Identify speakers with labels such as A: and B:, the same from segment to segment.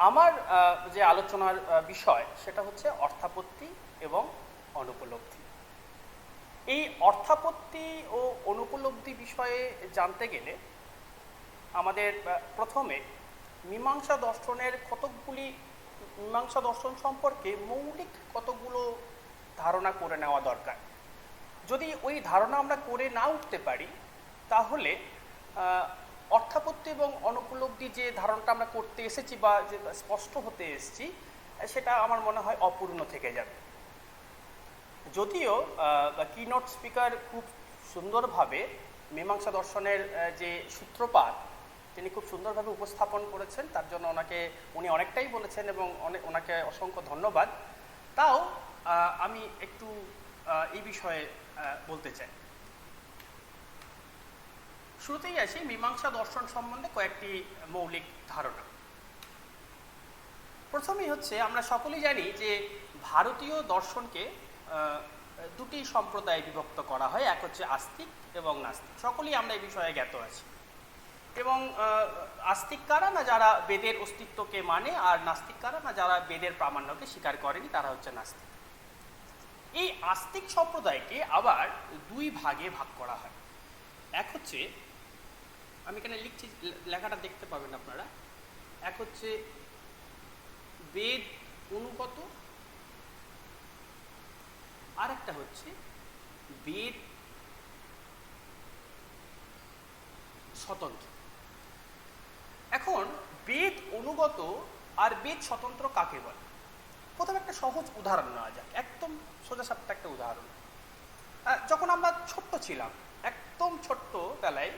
A: আমার যে আলোচনার বিষয় সেটা হচ্ছে অর্থাপত্তি এবং অনুপলব্ধি। এই অর্থাপত্তি ও অনুপলব্ধি বিষয়ে জানতে গেলে আমাদের প্রথমে মীমাংসা দর্শনের মীমাংসা দর্শন সম্পর্কে মৌলিক কতগুলো ধারণা করে নেওয়া দরকার। যদি ওই ধারণা আমরা করে না উঠতে পারি তাহলে অর্থাপত্তি এবং অনুপলব্ধি যে ধারণাটা আমরা করতে এসেছি বা যে স্পষ্ট হতে এসেছি সেটা আমার মনে হয় অপূর্ণ থেকে যাবে। যদিও কিনোট স্পিকার খুব সুন্দরভাবে মীমাংসা দর্শনের যে সূত্রপাত তিনি খুব সুন্দরভাবে উপস্থাপন করেছেন, তার জন্য উনি অনেকটাই বলেছেন এবং ওনাকে অসংখ্য ধন্যবাদ। তাও আমি একটু এই বিষয়ে বলতে চাই। শুরুতেই আসি মীমাংসা দর্শন সম্বন্ধে কয়েকটি মৌলিক ধারণা। প্রথমেই হচ্ছে আমরা সকলেই জানি যে ভারতীয় দর্শনকে দুটি সম্প্রদায়ে বিভক্ত করা হয়, এক হচ্ছে আস্তিক এবং নাস্তিক। সকলেই আমরা এই বিষয়ে জ্ঞাত আছি। এবং আস্তিক কারা না যারা বেদের অস্তিত্বকে মানে, আর নাস্তিক কারা না যারা বেদের প্রামাণ্যকে স্বীকার করেনি, তারা হচ্ছে নাস্তিক। এই আস্তিক সম্প্রদায়কে আবার দুই ভাগে ভাগ করা হয়। এক হচ্ছে, আমি এখানে লিখছি, লেখাটা দেখতে পাবেন আপনারা, এক হচ্ছে বেদ অনুগত, আর একটা হচ্ছে বেদ স্বতন্ত্র। এখন বেদ অনুগত আর বেদ স্বতন্ত্র কাকে বলে? প্রথমে একটা সহজ উদাহরণ নেওয়া যাক, একদম সোজাসাপটা একটা উদাহরণ। যখন আমরা ছোট্ট ছিলাম, একদম ছোট্ট বেলায়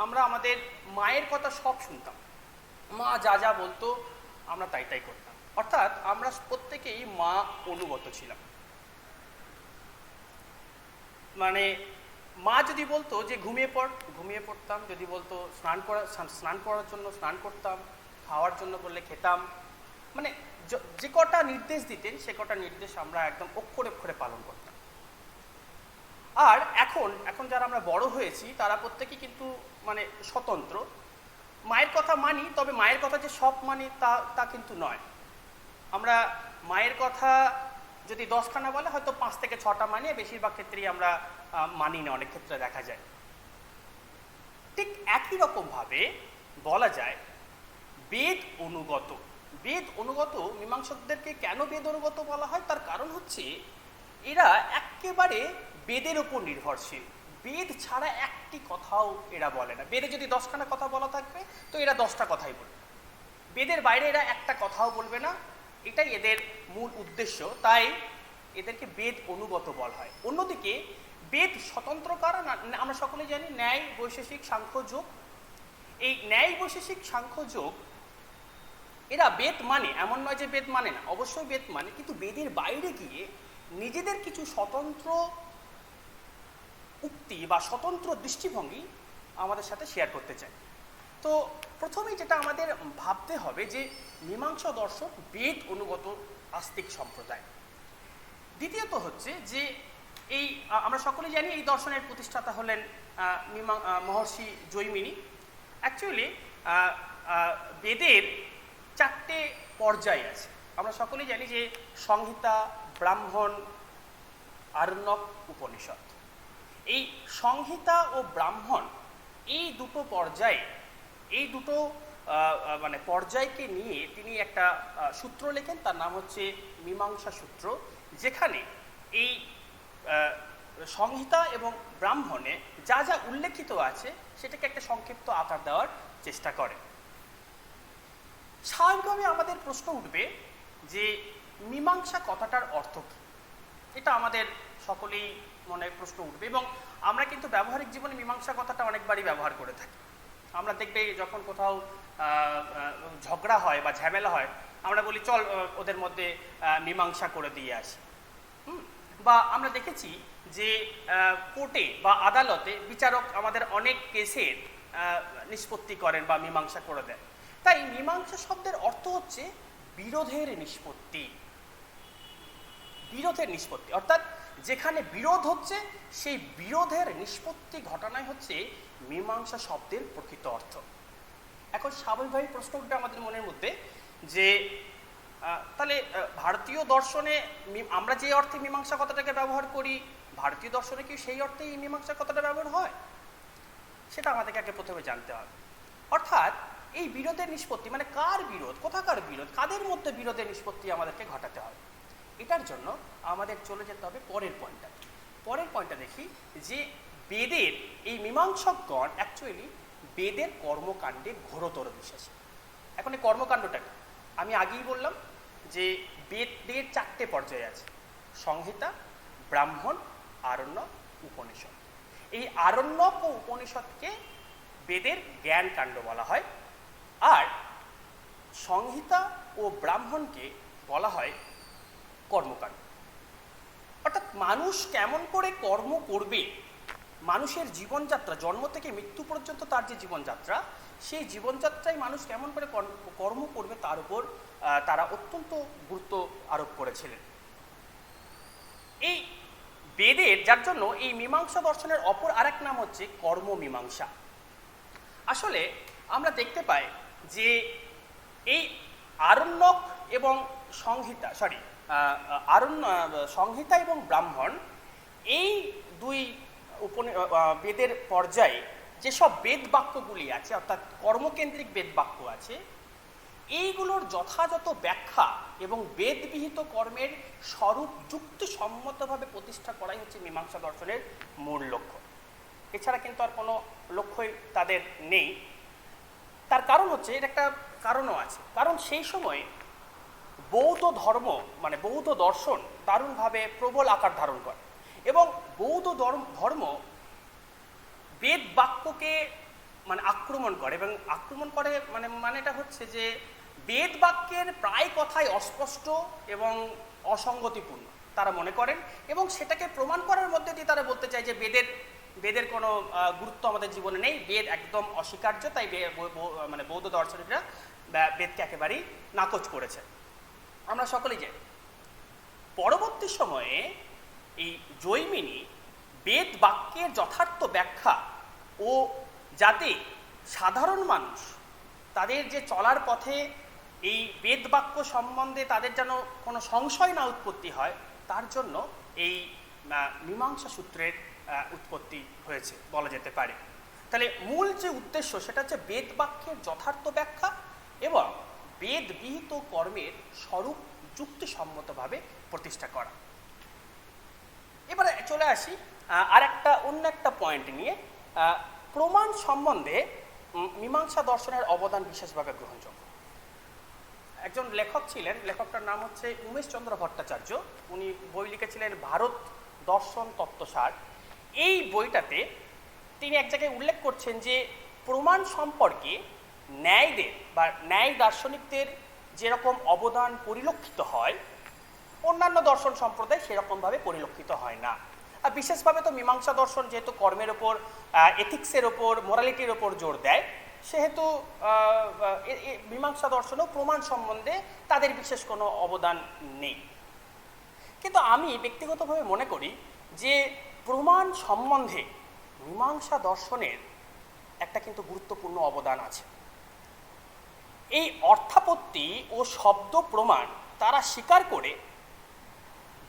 A: আমরা আমাদের মায়ের কথা সব শুনতাম। মা যা যা বলতো আমরা তাই তাই করতাম, অর্থাৎ আমরা প্রত্যেকেই মা অনুগত ছিলাম। মানে মা যদি বলতো যে ঘুমিয়ে পড়, ঘুমিয়ে পড়তাম, যদি বলতো স্নান করার জন্য স্নান করতাম, খাওয়ার জন্য বললে খেতাম। মানে যে কটা নির্দেশ দিতেন সে কটা নির্দেশ আমরা একদম অক্ষরে অক্ষরে পালন করতাম। আর এখন যারা আমরা বড় হয়েছি তারা প্রত্যেকেই কিন্তু মানে স্বতন্ত্র। মায়ের কথা মানি, তবে মায়ের কথা যে সব মানি তা কিন্তু নয়। আমরা মায়ের কথা যদি 10খানা বলে হয়তো 5 থেকে 6টা মানি, বেশিরভাগ ক্ষেত্রেই আমরা মানি না, অনেক ক্ষেত্রে দেখা যায়। ঠিক একই রকমভাবে বলা যায় বেদ অনুগত। বেদ অনুগত মীমাংসকদেরকে কেন বেদ অনুগত বলা হয়? তার কারণ হচ্ছে এরা একেবারে বেদের উপর নির্ভরশীল। বেদ ছাড়া একটি কথাও এরা বলে না। বেদে যদি 10খানা কথা বলা থাকবে তো এরা 10টা কথাই বলবে, বেদের বাইরে এরা একটা কথাও বলবে না। এটাই এদের মূল উদ্দেশ্য, তাই এদেরকে বেদ অনুগত বলা হয়। অন্যদিকে বেদ স্বতন্ত্র কারণ আমরা সকলে জানি ন্যায়, বৈশেষিক, সাংখ্য, যোগ। এই ন্যায়, বৈশেষিক, সাংখ্য, যোগ এরা বেদ মানে, এমন নয় যে বেদ মানে না, অবশ্যই বেদ মানে, কিন্তু বেদের বাইরে গিয়ে নিজেদের কিছু স্বতন্ত্র উক্তি বা স্বতন্ত্র দৃষ্টিভঙ্গি আমাদের সাথে শেয়ার করতে চাই। তো প্রথমেই যেটা আমাদের ভাবতে হবে যে মীমাংসা দর্শন বেদ অনুগত আস্তিক সম্প্রদায়। দ্বিতীয়ত হচ্ছে যে এই আমরা সকলে জানি এই দর্শনের প্রতিষ্ঠাতা হলেন মহর্ষি জৈমিনী। অ্যাকচুয়ালি বেদের 4টে পর্যায় আছে। আমরা সকলেই জানি যে সংহিতা, ব্রাহ্মণ, আরণ্যক, উপনিষদ। এই সংহিতা ও ব্রাহ্মণ এই দুটো মানে পর্যায়কে নিয়ে তিনি একটা সূত্র লেখেন, তার নাম হচ্ছে মীমাংসা সূত্র, যেখানে এই সংহিতা এবং ব্রাহ্মণে যা যা উল্লেখিত আছে সেটাকে একটা সংক্ষিপ্ত আকার দেওয়ার চেষ্টা করে। স্বাভাবিকভাবে আমাদের প্রশ্ন উঠবে যে মীমাংসা কথাটার অর্থ কী? এটা আমাদের সকলেই মনে প্রশ্ন উঠবে, এবং আমরা কিন্তু ব্যবহারিক জীবনে মীমাংসা কথাটা অনেকবারই ব্যবহার করে থাকি। আমরা দেখবে যখন কোথাও ঝগড়া হয় বা ঝামেলা হয় আমরা বলি চল ওদের মধ্যে মীমাংসা করে দিয়ে আসি। বা আমরা দেখেছি যে কোর্টে বা আদালতে বিচারক আমাদের অনেক কেসের নিষ্পত্তি করেন বা মীমাংসা করে দেন। তাই মীমাংসা শব্দের অর্থ হচ্ছে বিরোধের নিষ্পত্তি। বিরোধের নিষ্পত্তি অর্থাৎ যেখানে বিরোধ হচ্ছে সেই বিরোধের নিষ্পত্তি ঘটানাই হচ্ছে মীমাংসা শব্দের প্রকৃত অর্থ। এখন স্বাভাবিকভাবেই প্রশ্ন উঠবে আমাদের মনের মধ্যে যে তাহলে ভারতীয় দর্শনে আমরা যে অর্থে মীমাংসা কথাটাকে ব্যবহার করি, ভারতীয় দর্শনে কি সেই অর্থেই মীমাংসা কথাটা ব্যবহার হয়? সেটা আমাদেরকে আগে প্রথমে জানতে হবে। অর্থাৎ এই বিরোধের নিষ্পত্তি মানে কার বিরোধ, কোথাকার বিরোধ, কাদের মধ্যে বিরোধের নিষ্পত্তি আমাদেরকে ঘটাতে হবে। এটার জন্য আমাদের চলে যেতে হবে পরের পয়েন্টটা। পরের পয়েন্টটা দেখি যে বেদের এই মীমাংসকগণ অ্যাকচুয়ালি বেদের কর্মকাণ্ডে ঘোরতর বিশ্বাসী। এখন এই কর্মকাণ্ডটা আমি আগেই বললাম যে বেদের 4টে পর্যায়ে আছে: সংহিতা, ব্রাহ্মণ, আরণ্যক, উপনিষদ। এই আরণ্যক ও উপনিষদকে বেদের জ্ঞান কাণ্ড বলা হয়, আর সংহিতা ও ব্রাহ্মণকে বলা হয় কর্মকাণ্ড। অর্থাৎ মানুষ কেমন করে কর্ম করবে, মানুষের জীবনযাত্রা জন্ম থেকে মৃত্যু পর্যন্ত তার যে জীবনযাত্রা, সেই জীবনযাত্রায় মানুষ কেমন করে কর্ম করবে তার উপর তারা অত্যন্ত গুরুত্ব আরোপ করেছিলেন। এই বেদের, যার জন্য এই মীমাংসা দর্শনের অপর আরেক নাম হচ্ছে কর্মমীমাংসা। আসলে আমরা দেখতে পাই যে এই আরণ্যক এবং সংহিতা সংহিতা এবং ব্রাহ্মণ, এই দুই বেদের পর্যায়ে যেসব বেদ বাক্যগুলি আছে, অর্থাৎ কর্মকেন্দ্রিক বেদ বাক্য আছে, এইগুলোর যথাযথ ব্যাখ্যা এবং বেদবিহিত কর্মের স্বরূপ যুক্তিসম্মতভাবে প্রতিষ্ঠা করাই হচ্ছে মীমাংসা দর্শনের মূল লক্ষ্য। এছাড়া কিন্তু আর কোনো লক্ষ্যই তাদের নেই। তার কারণ হচ্ছে, এর একটা কারণও আছে, কারণ সেই সময় বৌদ্ধ ধর্ম মানে বৌদ্ধ দর্শন দারুণভাবে প্রবল আকার ধারণ করে, এবং বৌদ্ধ ধর্ম বেদ বাক্যকে মানে আক্রমণ করে, এবং আক্রমণ করে মানেটা হচ্ছে যে বেদ বাক্যের প্রায় কথাই অস্পষ্ট এবং অসঙ্গতিপূর্ণ তারা মনে করেন, এবং সেটাকে প্রমাণ করার মধ্যে দিয়ে তারা বলতে চায় যে বেদের কোনো গুরুত্ব আমাদের জীবনে নেই, বেদ একদম অস্বীকার্য, তাই মানে বৌদ্ধ দর্শনীরা বেদকে একেবারেই নাকচ করেছে। আমরা সকলেই জানি পরবর্তী সময়ে এই জৈমিনী বেদ বাক্যের যথার্থ ব্যাখ্যা ও যাতে সাধারণ মানুষ তাদের যে চলার পথে এই বেদ বাক্য সম্বন্ধে তাদের যেন কোনো সংশয় না উৎপত্তি হয়, তার জন্য এই মীমাংসা সূত্রের উৎপত্তি হয়েছে বলা যেতে পারে। তাহলে মূল যে উদ্দেশ্য সেটা হচ্ছে বেদ বাক্যের যথার্থ ব্যাখ্যা এবং বেদ বিহিত কর্মের স্বরূপ যুক্তিসম্মতভাবে প্রতিষ্ঠা করা। এবারে চলে আসি আর অন্য একটা পয়েন্ট নিয়ে। প্রমাণ সম্বন্ধে মীমাংসা দর্শনের অবদান বিশেষভাবে গ্রহণযোগ্য। একজন লেখক ছিলেন, লেখকটার নাম হচ্ছে উমেশচন্দ্র ভট্টাচার্য। উনি বই লিখেছিলেন ভারত দর্শন তত্ত্বসার। এই বইটাতে তিনি এক জায়গায় উল্লেখ করছেন যে প্রমাণ সম্পর্কে ন্যায়দের বা ন্যায় দার্শনিকদের যেরকম অবদান পরিলক্ষিত হয়, অন্যান্য দর্শন সম্প্রদায় সেরকমভাবে পরিলক্ষিত হয় না। আর বিশেষভাবে তো মীমাংসা দর্শন যেহেতু কর্মের ওপর, এথিক্সের ওপর, মোরালিটির ওপর জোর দেয়, সেহেতু মীমাংসা দর্শনও প্রমাণ সম্বন্ধে তাদের বিশেষ কোনো অবদান নেই। কিন্তু আমি ব্যক্তিগতভাবে মনে করি যে প্রমাণ সম্বন্ধে মীমাংসা দর্শনের একটা কিন্তু গুরুত্বপূর্ণ অবদান আছে। এই অর্থাপত্তি ও শব্দ প্রমাণ তারা স্বীকার করে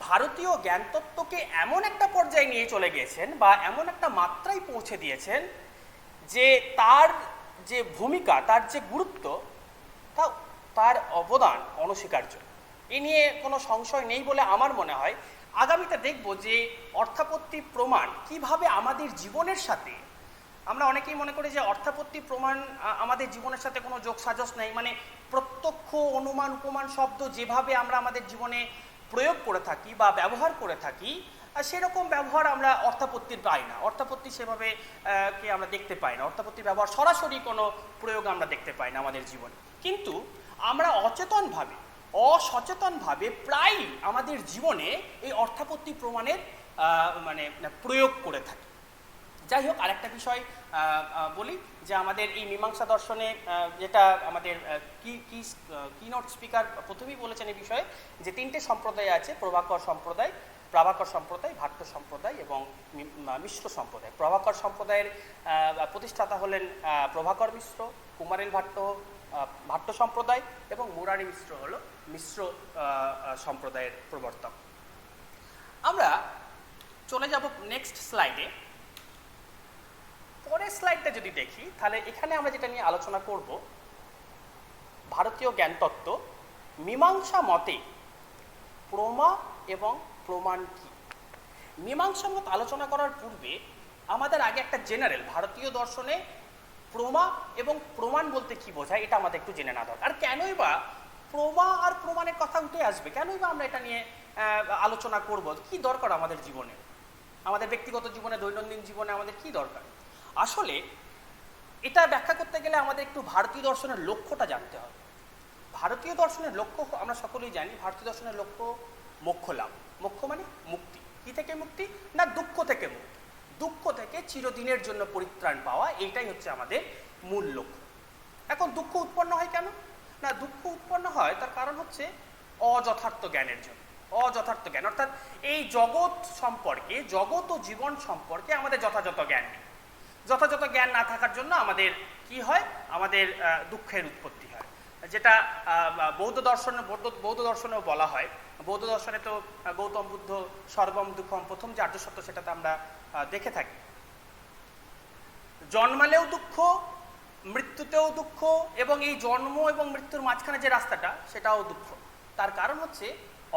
A: ভারতীয় জ্ঞানতত্ত্বকে এমন একটা পর্যায়ে নিয়ে চলে গিয়েছেন বা এমন একটা মাত্রায় পৌঁছে দিয়েছেন যে তার যে ভূমিকা, তার যে গুরুত্ব, তার অবদান অনস্বীকার্য। এ নিয়ে কোনো সংশয় নেই বলে আমার মনে হয়। আগামীতে দেখব যে অর্থাপত্তি প্রমাণ কিভাবে আমাদের জীবনের সাথে, আমরা অনেকেই মনে করি যে অর্থাপত্তি প্রমাণ আমাদের জীবনের সাথে কোনো যোগসাজশ নেই, মানে প্রত্যক্ষ অনুমান উপমান শব্দ যেভাবে আমরা আমাদের জীবনে প্রয়োগ করে থাকি বা ব্যবহার করে থাকি, সেরকম ব্যবহার আমরা অর্থাপত্তির পাই না। অর্থাপত্তি সেভাবে কে আমরা দেখতে পাই না, অর্থাপত্তির ব্যবহার সরাসরি কোনো প্রয়োগ আমরা দেখতে পাই না আমাদের জীবনে। কিন্তু আমরা অসচেতনভাবে প্রায় আমাদের জীবনে এই অর্থাপত্তি প্রমাণের প্রয়োগ করে থাকি। যাই হোক, আরেকটা বিষয় বলি যে আমাদের এই মীমাংসা দর্শনে যেটা আমাদের কিনোট স্পিকার প্রথমেই বলেছেন এই বিষয়ে, যে 3টে সম্প্রদায় আছে: প্রভাকর সম্প্রদায়, ভাট্ট সম্প্রদায় এবং মিশ্র সম্প্রদায়। প্রভাকর সম্প্রদায়ের প্রতিষ্ঠাতা হলেন প্রভাকর মিশ্র, কুমারিল ভাট্ট ভাট্ট সম্প্রদায় এবং মুরারি মিশ্র হলো মিশ্র সম্প্রদায়ের প্রবর্তক। আমরা চলে যাব নেক্সট স্লাইডে। পরের স্লাইডটা যদি দেখি তাহলে এখানে আমরা যেটা নিয়ে আলোচনা করব, ভারতীয় জ্ঞানতত্ত্ব মীমাংসা মতে প্রমা এবং প্রমাণ কি। মীমাংসা মত আলোচনা করার পূর্বে আমাদের আগে একটা জেনারেল ভারতীয় দর্শনে প্রমা এবং প্রমাণ বলতে কি বোঝায় এটা আমাদের একটু জেনে নেওয়া দরকার। আর কেনই বা প্রমা আর প্রমাণের কথা উঠে আসবে, কেনই বা আমরা এটা নিয়ে আলোচনা করব, কি দরকার আমাদের জীবনে, আমাদের ব্যক্তিগত জীবনে, দৈনন্দিন জীবনে আমাদের কি দরকার। আসলে এটা ব্যাখ্যা করতে গেলে আমাদের একটু ভারতীয় দর্শনের লক্ষ্যটা জানতে হবে। ভারতীয় দর্শনের লক্ষ্য আমরা সকলেই জানি, ভারতীয় দর্শনের লক্ষ্য মোক্ষ লাভ। মোক্ষ মানে মুক্তি। কি থেকে মুক্তি? না দুঃখ থেকে মুক্তি। দুঃখ থেকে চিরদিনের জন্য পরিত্রাণ পাওয়া, এইটাই হচ্ছে আমাদের মূল লক্ষ্য। এখন দুঃখ উৎপন্ন হয় কেন? না দুঃখ উৎপন্ন হয় তার কারণ হচ্ছে অযথার্থ জ্ঞানের জন্য। অযথার্থ জ্ঞান অর্থাৎ এই জগৎ সম্পর্কে, জগৎ ও জীবন সম্পর্কে আমাদের যথাযথ জ্ঞান নেই। যথাযথ জ্ঞান না থাকার জন্য আমাদের কি হয়? আমাদের দুঃখের উৎপত্তি হয়, যেটা বৌদ্ধ দর্শনেও বলা হয়। বৌদ্ধ দর্শনে তো গৌতম বুদ্ধ সর্বম দুঃখম প্রথম যে আর্য সত্য সেটাতে আমরা দেখে থাকি। জন্মালেও দুঃখ, মৃত্যুতেও দুঃখ, এবং এই জন্ম এবং মৃত্যুর মাঝখানে যে রাস্তাটা সেটাও দুঃখ। তার কারণ হচ্ছে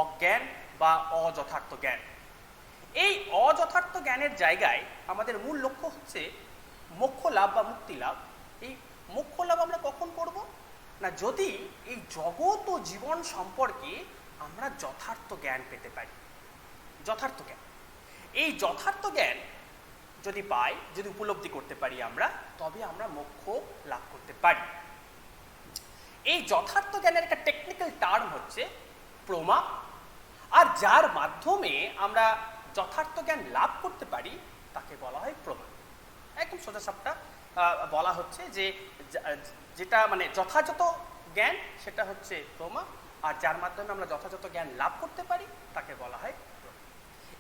A: অজ্ঞান বা অযথার্থ জ্ঞান। এই অযথার্থ জ্ঞানের জায়গায় আমাদের মূল লক্ষ্য হচ্ছে মোক্ষ লাভ বা মুক্তি লাভ। এই মোক্ষ লাভ আমরা কখন করব? না যদি এই জগৎ ও জীবন সম্পর্কে আমরা যথার্থ জ্ঞান পেতে পারি। যথার্থ জ্ঞান, এই যথার্থ জ্ঞান যদি পাই, যদি উপলব্ধি করতে পারি আমরা, তবে আমরা মোক্ষ লাভ করতে পারি। এই যথার্থ জ্ঞানের একটা টেকনিক্যাল টার্ম হচ্ছে প্রমা, আর যার মাধ্যমে আমরা যথার্থ জ্ঞান লাভ করতে পারি তাকে বলা হয় প্রমা। একদম সোজাসাপটা বলা হচ্ছে যে যেটা মানে যথাযথ জ্ঞান সেটা হচ্ছে প্রমা, আর যার মাধ্যমে আমরা যথাযথ জ্ঞান লাভ করতে পারি তাকে বলা হয় প্রমা।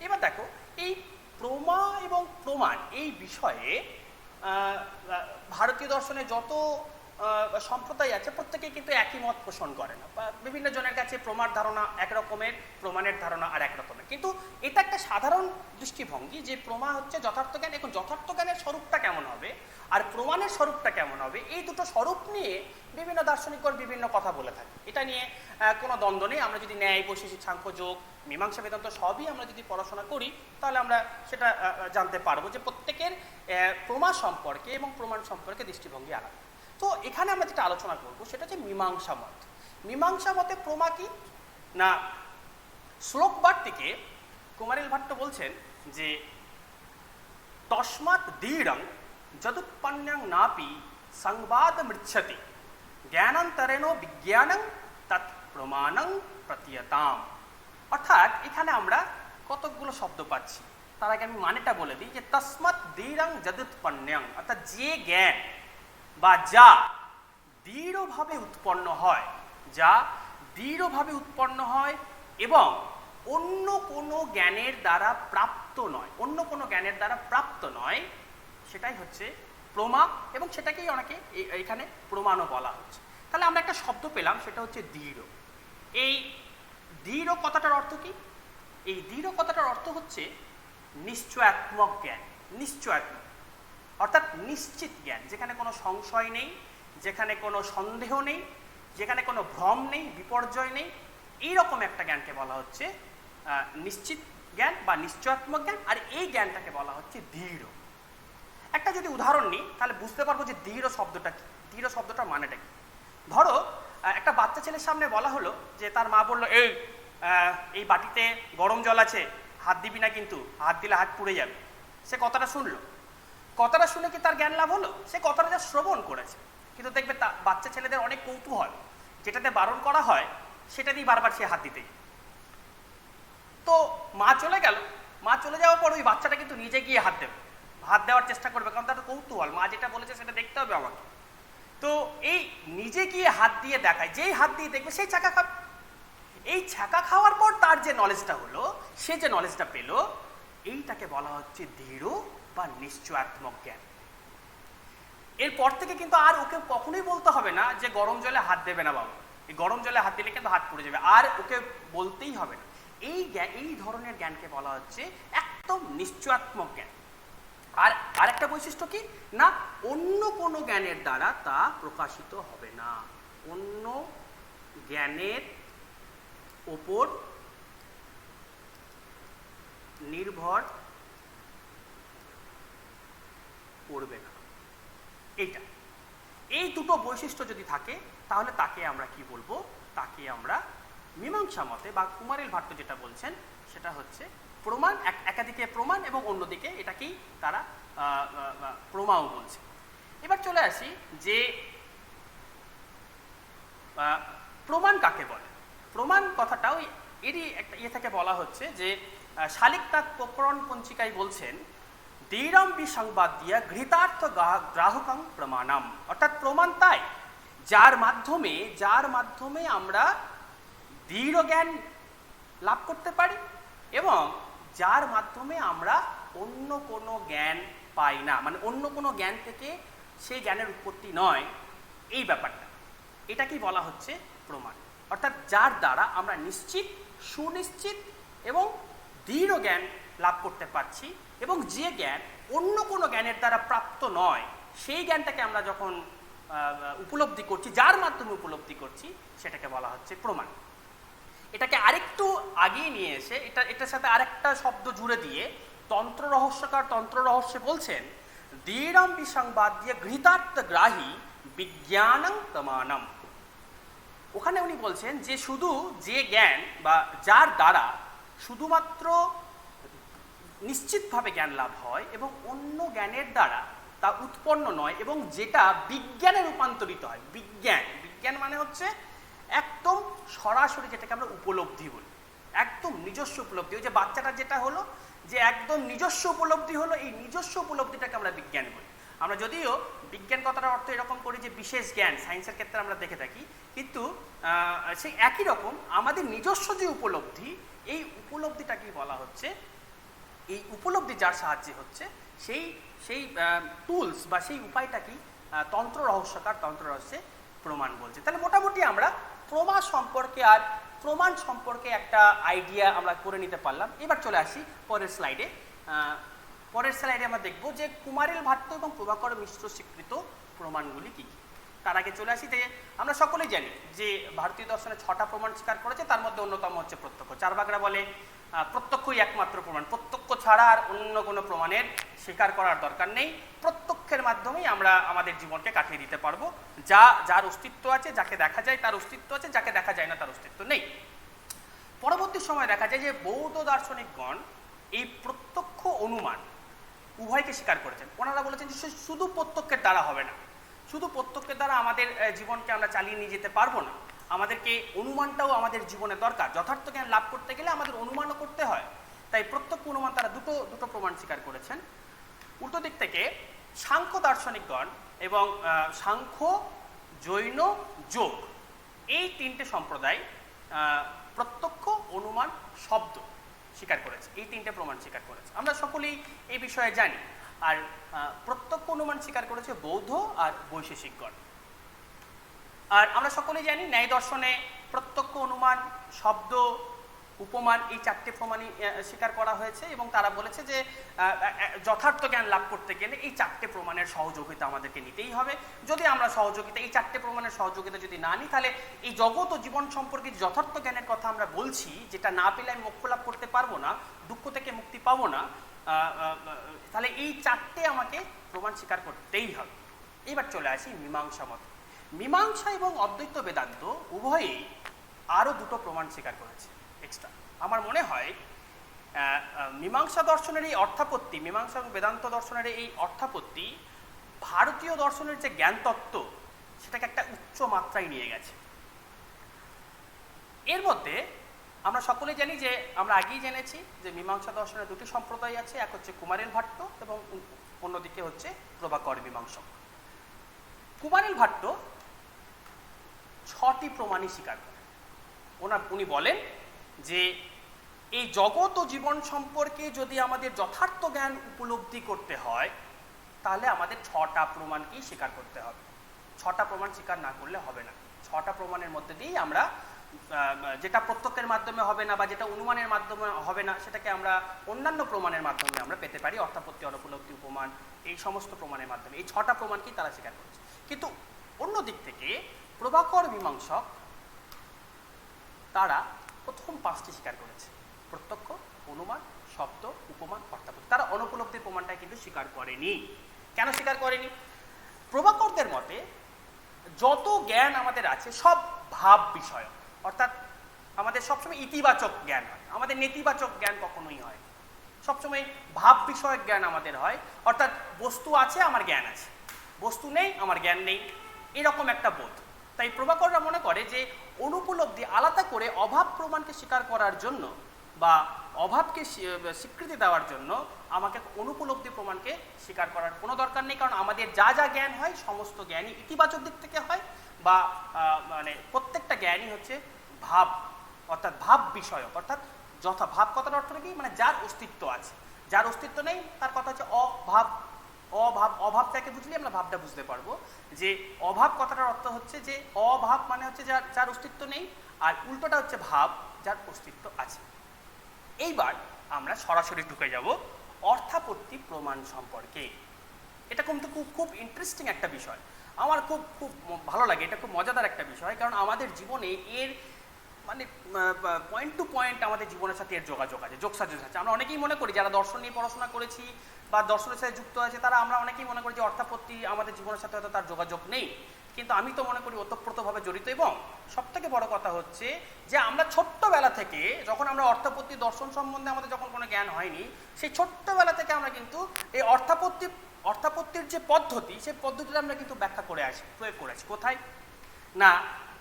A: এবার দেখো এই প্রমা এবং প্রমাণ এই বিষয়ে ভারতীয় দর্শনে যত সম্প্রদায় আছে প্রত্যেকেই কিন্তু একই মত পোষণ করে না। বিভিন্ন জনের কাছে প্রমার ধারণা একরকমের, প্রমাণের ধারণা আর এক রকমের। কিন্তু এটা একটা সাধারণ দৃষ্টিভঙ্গি যে প্রমা হচ্ছে যথার্থ জ্ঞান। এখন যথার্থ জ্ঞানের স্বরূপটা কেমন হবে আর প্রমাণের স্বরূপটা কেমন হবে, এই দুটো স্বরূপ নিয়ে বিভিন্ন দার্শনিকগণ বিভিন্ন কথা বলে থাকে। এটা নিয়ে কোনো দ্বন্দ্ব নেই। আমরা যদি ন্যায়, বৈশেষিক, সাংখ্য, যোগ, মীমাংসা, বেদান্ত সবই আমরা যদি পড়াশোনা করি তাহলে আমরা সেটা জানতে পারবো যে প্রত্যেকের প্রমা সম্পর্কে এবং প্রমাণ সম্পর্কে দৃষ্টিভঙ্গি আলাদা। তো এখানে আমরা যেটা আলোচনা করবো সেটা হচ্ছে মীমাংসা মত। মীমাংসা মতে প্রমা কি না, শ্লোক বার্তিকে কুমারিল ভাট্ট বলছেন যে তস্মাৎ দৃঢ়ং যদুৎপন্নং নাপি সংবাদ মৃচ্ছতি জ্ঞানান্তরেণ বিজ্ঞানং তৎ প্রমাণং প্রতীয়তাম। অর্থাৎ এখানে আমরা কতকগুলো শব্দ পাচ্ছি, তার আগে আমি মানেটা বলে দিই যে তস্মাৎ দৃঢ়ং যদুৎপন্নং, অর্থাৎ যে জ্ঞান বা যা দৃঢ়ভাবে উৎপন্ন হয়, যা দৃঢ়ভাবে উৎপন্ন হয় এবং অন্য কোনো জ্ঞানের দ্বারা প্রাপ্ত নয়, অন্য কোনো জ্ঞানের দ্বারা প্রাপ্ত নয়, সেটাই হচ্ছে প্রমা, এবং সেটাকেই অনেকে এখানে প্রমাণও বলা হচ্ছে। তাহলে আমরা একটা শব্দ পেলাম, সেটা হচ্ছে দৃঢ়। এই দৃঢ় কথাটার অর্থ কি? এই দৃঢ় কথাটার অর্থ হচ্ছে নিশ্চয়াত্মক জ্ঞান। নিশ্চয়াত্মক অর্থাৎ নিশ্চিত জ্ঞান, যেখানে কোনো সংশয় নেই, যেখানে কোনো সন্দেহ নেই, যেখানে কোনো ভ্রম নেই, বিপর্যয় নেই, এইরকম একটা জ্ঞানকে বলা হচ্ছে নিশ্চিত জ্ঞান বা নিশ্চয়াত্মক জ্ঞান। আর এই জ্ঞানটাকে বলা হচ্ছে দৃঢ়। একটা যদি উদাহরণ নিই তাহলে বুঝতে পারবো যে দৃঢ় শব্দটা কি, দৃঢ় শব্দটার মানেটা কি। ধরো একটা বাচ্চা ছেলের সামনে বলা হলো যে তার মা বললো এই বাটিতে গরম জল আছে, হাত দিবি না কিন্তু, হাত দিলে হাত পুড়ে যাবে। সে কথাটা শুনলো, কথাটা শুনে কি তার জ্ঞান লাভ হলো? সে কথাটা যা শ্রবণ করেছে। কিন্তু দেখবে বাচ্চা ছেলেদের অনেক কৌতূহল, যেটাতে বারণ করা হয় সেটা দিয়ে বারবার সে হাত দিতেই। তো মা চলে গেল, মা চলে যাওয়ার পর ওই বাচ্চাটা কিন্তু নিজে গিয়ে হাত দেবে, হাত দেওয়ার চেষ্টা করবে, কারণ তার কৌতূহল, মা যেটা বলেছে সেটা দেখতে হবে আমাকে। তো এই নিজে গিয়ে হাত দিয়ে দেখায়, যেই হাত দিয়ে দেখবে সেই ছাকা খাবে। এই ছাকা খাওয়ার পর তার যে নলেজটা হলো, সে যে নলেজটা পেল, এইটাকে বলা হচ্ছে দৃঢ় বা নিশ্চয়াত্মক জ্ঞান। এরপর থেকে কিন্তু আর ওকে কখনোই বলতে হবে না যে গরম জলে হাত দেবে না বাবা, এই গরম জলে হাত দিলে কিন্তু হাত পুড়ে যাবে, আর ওকে বলতেই হবে না। এই ধরনের জ্ঞানকে বলা হচ্ছে একদম নিশ্চয়াত্মক জ্ঞান। আর আরেকটা বৈশিষ্ট্য কি না, অন্য কোনো জ্ঞানের দ্বারা তা প্রকাশিত হবে না, অন্য জ্ঞানের ওপর নির্ভর করবে না। এই দুটো বৈশিষ্ট্য যদি থাকে তাহলে তাকে আমরা কি বলবো, তাকে আমরা মীমাংসা মতে বা কুমারিল ভাট্ট যেটা বলছেন সেটা হচ্ছে প্রমাণ, একাধিকে প্রমাণ এবং অন্যদিকে এটাকেই তারা প্রমাও বলছে। এবার চলে আসি যে প্রমাণ কাকে বলে। প্রমাণ কথাটাও এরই একটা থেকে বলা হচ্ছে যে শালিকনাথ প্রকরণ পঞ্চিকায় বলছেন দৃঢ়ম বিসংবাদ দিয়া ঘৃতার্থ গ্রাহকং প্রমাণম, অর্থাৎ প্রমাণ তাই যার মাধ্যমে আমরা দৃঢ় জ্ঞান লাভ করতে পারি এবং যার মাধ্যমে আমরা অন্য কোনো জ্ঞান পাই না, মানে অন্য কোনো জ্ঞান থেকে সেই জ্ঞানের উৎপত্তি নয়, এই ব্যাপারটা এটাকেই বলা হচ্ছে প্রমাণ। অর্থাৎ যার দ্বারা আমরা নিশ্চিত, সুনিশ্চিত এবং দৃঢ় জ্ঞান লাভ করতে পারছি এবং যে জ্ঞান অন্য কোনো জ্ঞানের দ্বারা প্রাপ্ত নয়, সেই জ্ঞানটাকে আমরা যখন উপলব্ধি করছি, যার মাধ্যমে উপলব্ধি করছি, সেটাকে বলা হচ্ছে প্রমাণ। এটাকে আরেকটু আগিয়ে নিয়ে এসে এটার সাথে আরেকটা শব্দ জুড়ে দিয়ে তন্ত্র রহস্যকার তন্ত্র রহস্যে বলছেন দৃঢ়ম বিসংবাদ দিয়ে ঘৃতার্থ গ্রাহী বিজ্ঞানং প্রমাণম। ওখানে উনি বলছেন যে শুধু যে জ্ঞান বা যার দ্বারা শুধুমাত্র নিশ্চিতভাবে জ্ঞান লাভ হয় এবং অন্য জ্ঞানের দ্বারা তা উৎপন্ন নয় এবং যেটা বিজ্ঞানে রূপান্তরিত হয়। বিজ্ঞান মানে হচ্ছে একদম সরাসরি যেটাকে আমরা উপলব্ধি বলি, একদম নিজস্ব উপলব্ধি। ওই যে বাচ্চাটা যেটা হলো যে একদম নিজস্ব উপলব্ধি হলো, এই নিজস্ব উপলব্ধিটাকে আমরা বিজ্ঞান বলি। আমরা যদিও বিজ্ঞান কথাটার অর্থ এরকম করি যে বিশেষ জ্ঞান, সায়েন্সের ক্ষেত্রে আমরা দেখে থাকি, কিন্তু সেই একই রকম আমাদের নিজস্ব যে উপলব্ধি, এই উপলব্ধিটাকেই বলা হচ্ছে, এই উপলব্ধি যার সাহায্যে হচ্ছে সেই টুলস বা সেই উপায়টাকেই তন্ত্র রহস্যে প্রমাণ বলছে। তাহলে মোটামুটি আমরা প্রমা সম্পর্কে আর প্রমাণ সম্পর্কে একটা আইডিয়া আমরা করে নিতে পারলাম। এবার চলে আসি পরের স্লাইডে। আমরা দেখব যে কুমারিল ভাট্ট এবং প্রভাকর মিশ্র স্বীকৃত প্রমাণগুলি কী কী। তার আগে চলে আসি যে আমরা সকলেই জানি যে ভারতীয় দর্শনে 6টা প্রমাণ স্বীকার করেছে, তার মধ্যে অন্যতম হচ্ছে প্রত্যক্ষ। চারবাগরা বলে প্রত্যক্ষই একমাত্র প্রমাণ, প্রত্যক্ষ ছাড়া আর অন্য কোনো প্রমাণের স্বীকার করার দরকার নেই, প্রত্যক্ষের মাধ্যমেই আমরা আমাদের জীবনকে কাটিয়ে দিতে পারবো। যার অস্তিত্ব আছে, যাকে দেখা যায় তার অস্তিত্ব আছে, যাকে দেখা যায় না তার অস্তিত্ব নেই। পরবর্তী সময় দেখা যায় যে বৌদ্ধ দার্শনিকগণ এই প্রত্যক্ষ অনুমান উভয়কে স্বীকার করেছেন। ওনারা বলেছেন যে শুধু প্রত্যক্ষের দ্বারা হবে না, শুধু প্রত্যক্ষের দ্বারা আমাদের জীবনকে আমরা চালিয়ে নিয়ে যেতে পারবো না, আমাদেরকে অনুমানটাও আমাদের জীবনে দরকার। যথার্থ জ্ঞান লাভ করতে গেলে আমাদের অনুমানও করতে হয়, তাই প্রত্যক্ষ অনুমান তারা দুটো প্রমাণ স্বীকার করেছেন। উল্টো দিক থেকে সাংখ্য দার্শনিকগণ এবং সাংখ্য, জৈন, যোগ এই 3টে সম্প্রদায় প্রত্যক্ষ, অনুমান, শব্দ স্বীকার করেছে, এই 3টে প্রমাণ স্বীকার করেছে। আমরা সকলেই এই বিষয়ে জানি। আর প্রত্যক্ষ অনুমান স্বীকার করেছে বৌদ্ধ আর বৈশেষিকগণ। আর আমরা সকলেই জানি ন্যায় দর্শনে প্রত্যক্ষ, অনুমান, শব্দ, উপমান এই 4টে প্রমাণই স্বীকার করা হয়েছে এবং তারা বলেছে যে যথার্থ জ্ঞান লাভ করতে গেলে এই 4টে প্রমাণের সহযোগিতা আমাদেরকে নিতেই হবে। যদি আমরা এই 4টে প্রমাণের সহযোগিতা যদি না নিই, তাহলে এই জগৎ ও জীবন সম্পর্কে যথার্থ জ্ঞানের কথা আমরা বলছি, যেটা না পেলে আমি মোক্ষ লাভ করতে পারবো না, দুঃখ থেকে মুক্তি পাবো না, তাহলে এই 4টে আমাকে প্রমাণ স্বীকার করতেই হবে। এবার চলে আসি মীমাংসা মতে। মীমাংসা এবং অদ্বৈত বেদান্ত উভয়েই আরও 2টো প্রমাণ স্বীকার করেছে এক্সট্রা। আমার মনে হয় মীমাংসা দর্শনের এই অর্থাপত্তি, মীমাংসা এবং বেদান্ত দর্শনের এই অর্থাপত্তি ভারতীয় দর্শনের যে জ্ঞান তত্ত্ব সেটাকে একটা উচ্চ মাত্রায় নিয়ে গেছে। এর মধ্যে আমরা সকলে জানি যে আমরা আগেই জেনেছি যে মীমাংসা দর্শনের 2টি সম্প্রদায় আছে, এক হচ্ছে কুমারিল ভাট্ট এবং অন্যদিকে হচ্ছে প্রভাকর মীমাংসক। কুমারিল ভাট্ট 6টি প্রমাণই স্বীকার করেন। উনি বলেন যে এই জগৎ ও জীবন সম্পর্কে যদি আমাদের যথার্থ জ্ঞান উপলব্ধি করতে হয়, তাহলে আমাদের 6টা প্রমাণকেই স্বীকার করতে হবে। 6টা প্রমাণ স্বীকার না করলে হবে না। 6টা প্রমাণের মধ্যে দিয়েই আমরা যেটা প্রত্যক্ষের মাধ্যমে হবে না বা যেটা অনুমানের মাধ্যমে হবে না সেটাকে আমরা অন্যান্য প্রমাণের মাধ্যমে আমরা পেতে পারি, অর্থাপত্তি, অনুপলব্ধি, উপমান, এই সমস্ত প্রমাণের মাধ্যমে। এই 6টা প্রমাণকেই তারা স্বীকার করেছে। কিন্তু অন্য দিক থেকে প্রভাকর মীমাংসক তারা প্রথম 5টি স্বীকার করেছে, প্রত্যক্ষ, অনুমান, শব্দ, উপমান, অর্থাপত্তি। তারা অনুপলব্ধির প্রমাণটা কিন্তু স্বীকার করেনি। কেন স্বীকার করেনি? প্রভাকরদের মতে যত জ্ঞান আমাদের আছে সব ভাব বিষয়, অর্থাৎ আমাদের সবসময় ইতিবাচক জ্ঞান হয়, আমাদের নেতিবাচক জ্ঞান কখনোই হয়। সবসময় ভাব বিষয়ক জ্ঞান আমাদের হয়, অর্থাৎ বস্তু আছে আমার জ্ঞান আছে, বস্তু নেই আমার জ্ঞান নেই, এরকম একটা বোধ। তাই প্রভাকররা মনে করে যে অনুপলব্ধি আলাদা করে অভাব প্রমাণকে স্বীকার করার জন্য বা অভাবকে স্বীকৃতি দেওয়ার জন্য আমাকে অনুপলব্ধি প্রমাণকে স্বীকার করার কোনো দরকার নেই, কারণ আমাদের যা যা জ্ঞান হয় সমস্ত জ্ঞানই ইতিবাচক দিক থেকে হয়, বা মানে প্রত্যেকটা জ্ঞানই হচ্ছে ভাব, অর্থাৎ ভাব বিষয়ক, অর্থাৎ যথা ভাব কথার অর্থ কি, মানে যার অস্তিত্ব আছে, যার অস্তিত্ব নেই তার কথা হচ্ছে অভাব। অভাব, অভাবটাকে বুঝলে আমরা ভাবটা বুঝতে পারবো যে অভাব কথাটার অর্থ হচ্ছে যে অভাব মানে হচ্ছে যার অস্তিত্ব নেই, আর উল্টোটা হচ্ছে ভাব, যার অস্তিত্ব আছে। এইবার আমরা সরাসরি ঢুকে যাব অর্থাপত্তি প্রমাণ সম্পর্কে। এটা কিন্তু খুব ইন্টারেস্টিং একটা বিষয়, আমার খুব ভালো লাগে, এটা খুব মজাদার একটা বিষয়, কারণ আমাদের জীবনে এর মানে পয়েন্ট টু পয়েন্ট আমাদের জীবনের সাথে এর যোগাযোগ আছে, যোগসাযোগ আছে। আমরা অনেকেই মনে করি যারা দর্শন নিয়ে পড়াশোনা করেছি বা দর্শনের সাথে যুক্ত আছে তারা, আমরা অনেকেই মনে করি যে অর্থাপত্তি আমাদের জীবনের সাথে হয়তো তার যোগাযোগ নেই, কিন্তু আমি তো মনে করি ওতপ্রোতভাবে জড়িত। এবং সবথেকে বড় কথা হচ্ছে যে আমরা ছোট্টবেলা থেকে, যখন আমরা অর্থাপত্তি দর্শন সম্বন্ধে আমাদের যখন কোনো জ্ঞান হয়নি, সেই ছোট্টবেলা থেকে আমরা কিন্তু এই অর্থাপত্তির যে পদ্ধতি, সেই পদ্ধতিটা আমরা কিন্তু ব্যাখ্যা করে আসি, প্রয়োগ করে আসি। কোথায় না,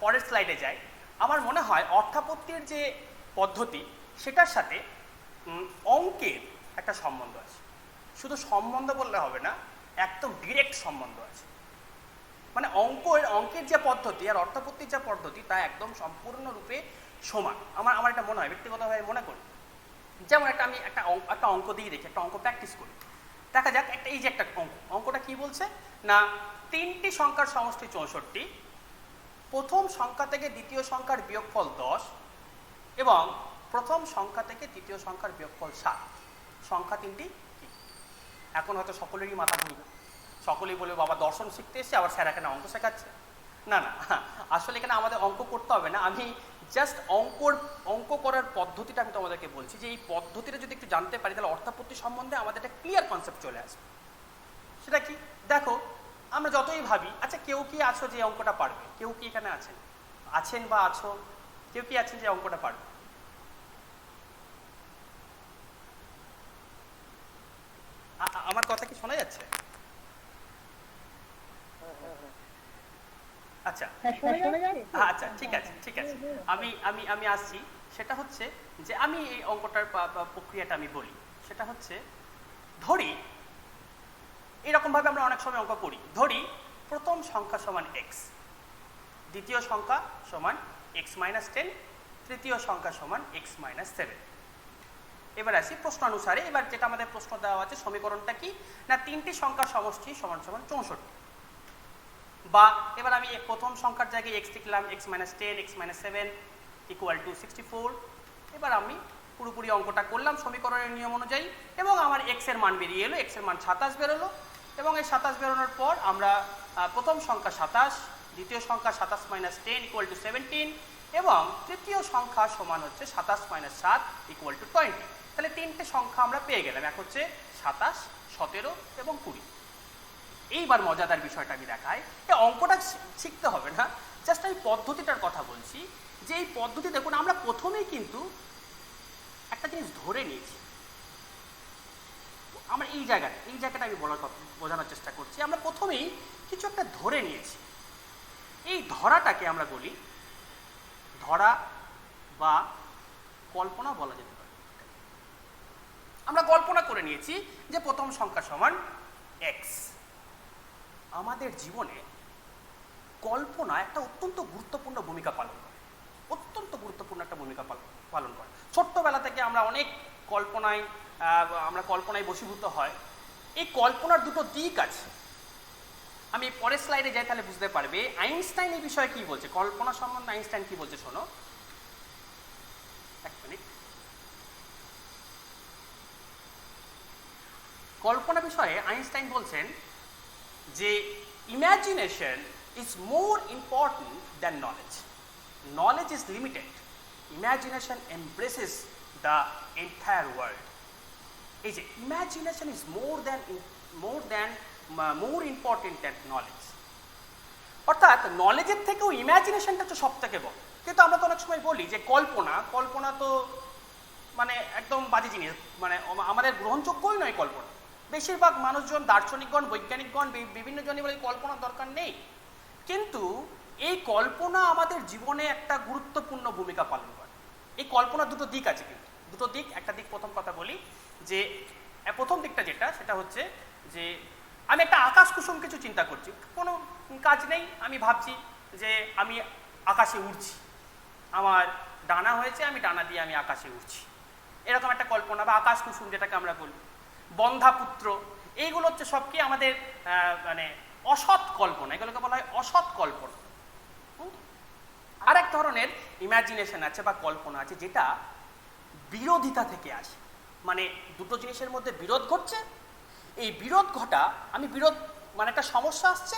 A: পরের স্লাইডে যাই। আমার মনে হয় অর্থাপত্তির যে পদ্ধতি সেটার সাথে অঙ্কের একটা সম্বন্ধ আছে। শুধু সম্বন্ধ বললে হবে না, একদম ডিরেক্ট সম্বন্ধ আছে। মানে অঙ্কের যে পদ্ধতি আর অর্থাপত্তির যে পদ্ধতি তা একদম সম্পূর্ণরূপে সমান। আমার এটা মনে হয়, ব্যক্তিগতভাবে মনে করি। যেমন আমি একটা অঙ্ক দিয়ে দেখি, একটা অঙ্ক প্র্যাকটিস করি। দেখা যাক এই যে একটা অঙ্কটা কি বলছে না, 3টি সংখ্যার সমষ্টি 64, প্রথম সংখ্যা থেকে দ্বিতীয় সংখ্যার বিয়োগফল 10 এবং প্রথম সংখ্যা থেকে তৃতীয় সংখ্যার বিয়োগফল 7। সংখ্যা 3টি কি? এখন হয়তো সকলেরই মাথা ঘুরবে, সকলেই বলবে বাবা দর্শন শিখতে এসে আবার স্যার এখানে অঙ্ক শেখাচ্ছে। না, আসলে এখানে আমাদের অঙ্ক করতে হবে না, আমি জাস্ট অঙ্ক করার পদ্ধতিটা আমি তোমাদেরকে বলছি, যে এই পদ্ধতিটা যদি একটু জানতে পারি তাহলে অর্থাপত্তি সম্বন্ধে আমাদের একটা ক্লিয়ার কনসেপ্ট চলে আসবে। সেটা কি দেখো, আমরা যতই ভাবি, আচ্ছা কেউ কি আছো যে অঙ্কটা পারবে? কেউ কি এখানে আছেন বা আছো? কেউ কি আছেন যে অঙ্কটা পারবে? আমার কথা কি শোনা যাচ্ছে? আচ্ছা আচ্ছা, ঠিক আছে আমি আসছি। সেটা হচ্ছে যে আমি এই অঙ্কটার প্রক্রিয়াটা আমি বলি। সেটা হচ্ছে, ধরি এরকমভাবে আমরা অনেক সময় অঙ্ক করি, ধরি প্রথম সংখ্যা সমান এক্স, দ্বিতীয় সংখ্যা সমান এক্স মাইনাস 10, তৃতীয় সংখ্যা সমান এক্স মাইনাস 7। এবার আসি প্রশ্নানুসারে। এবার যেটা আমাদের প্রশ্ন দেওয়া আছে, সমীকরণটা কি না, 3টি সংখ্যার সমষ্টি সমান সমান 64। বা এবার আমি প্রথম সংখ্যার জায়গায় এক্স লিখলাম, x minus 10, x minus 7 equal to 64। এবার আমি পুরোপুরি অঙ্কটা করলাম সমীকরণের নিয়ম অনুযায়ী, এবং আমার এক্স এর মান বেরিয়ে এলো, এক্স এর মান 27 বেরোলো। এবং এই 27 বেরোনোর পর আমরা প্রথম সংখ্যা 27, দ্বিতীয় সংখ্যা 27 মাইনাস 10 ইকুয়াল টু 17, এবং তৃতীয় সংখ্যা সমান হচ্ছে 27 মাইনাস 7 ইকুয়াল টু 20। তাহলে 3টে সংখ্যা আমরা পেয়ে গেলাম, এক হচ্ছে 27, 17 এবং 20। এইবার মজাদার বিষয়টা আমি দেখাই, এই অঙ্কটা শিখতে হবে না, জাস্ট আমি পদ্ধতিটার কথা বলছি। যে এই পদ্ধতি দেখুন, আমরা প্রথমেই কিন্তু একটা জিনিস ধরে নিয়েছি। আমরা এই জায়গাটা আমি বোঝানোর চেষ্টা করছি। আমরা প্রথমেই কিছু একটা ধরে নিয়েছি। এই ধরাটাকে আমরা বলি ধরা বা কল্পনা বলা যেতে পারে। আমরা কল্পনা করে নিয়েছি যে প্রথম সংখ্যা সমান এক্স। আমাদের জীবনে কল্পনা একটা অত্যন্ত গুরুত্বপূর্ণ ভূমিকা পালন করে, অত্যন্ত গুরুত্বপূর্ণ একটা ভূমিকা পালন করে। ছোট্টবেলা থেকে আমরা অনেক কল্পনায় বশীভূত হয়। এই কল্পনার দুটো দিক আছে। আমি পরের স্লাইডে যাই, তাহলে বুঝতে পারবে আইনস্টাইন এই বিষয়ে কি বলছে, কল্পনা সম্বন্ধে আইনস্টাইন কি বলছে শোনো। এক মিনিট। কল্পনা বিষয়ে আইনস্টাইন বলছেন যে imagination is more important than knowledge. Knowledge is limited, imagination embraces the entire world. এই যে imagination is more important than knowledge, অর্থাৎ নলেজের থেকেও ইমাজিনেশনটা হচ্ছে সব থেকে বড়। কিন্তু আমরা তো অনেক সময় বলি যে কল্পনা তো মানে একদম বাজে জিনিস, মানে আমাদের গ্রহণযোগ্যই নয় কল্পনা। বেশিরভাগ মানুষজন, দার্শনিকগণ, বৈজ্ঞানিকগণ, বিভিন্ন জনই বলে কল্পনার দরকার নেই। কিন্তু এই কল্পনা আমাদের জীবনে একটা গুরুত্বপূর্ণ ভূমিকা পালন করে। এই কল্পনার দুটো দিক আছে, কিন্তু দুটো দিক। একটা দিক প্রথম কথা বলি, যে প্রথম দিকটা যেটা, সেটা হচ্ছে যে আমি একটা আকাশ কুসুম কিছু চিন্তা করছি, কোনো কাজ নেই, আমি ভাবছি যে আমি আকাশে উড়ছি, আমার ডানা হয়েছে, আমি ডানা দিয়ে আমি আকাশে উড়ছি, এরকম একটা কল্পনা। বা আকাশ কুসুম যেটাকে আমরা বলি, বন্ধাপুত্র, এইগুলো হচ্ছে সব কি আমাদের মানে অসৎ কল্পনা, এগুলোকে বলা হয় অসৎ কল্পনা। আরেক ধরনের ইমাজিনেশন আছে বা কল্পনা আছে যেটা বিরোধিতা থেকে আসে, মানে দুটো জিনিসের মধ্যে বিরোধ ঘটছে, এই বিরোধ ঘটা, মানে একটা সমস্যা আসছে,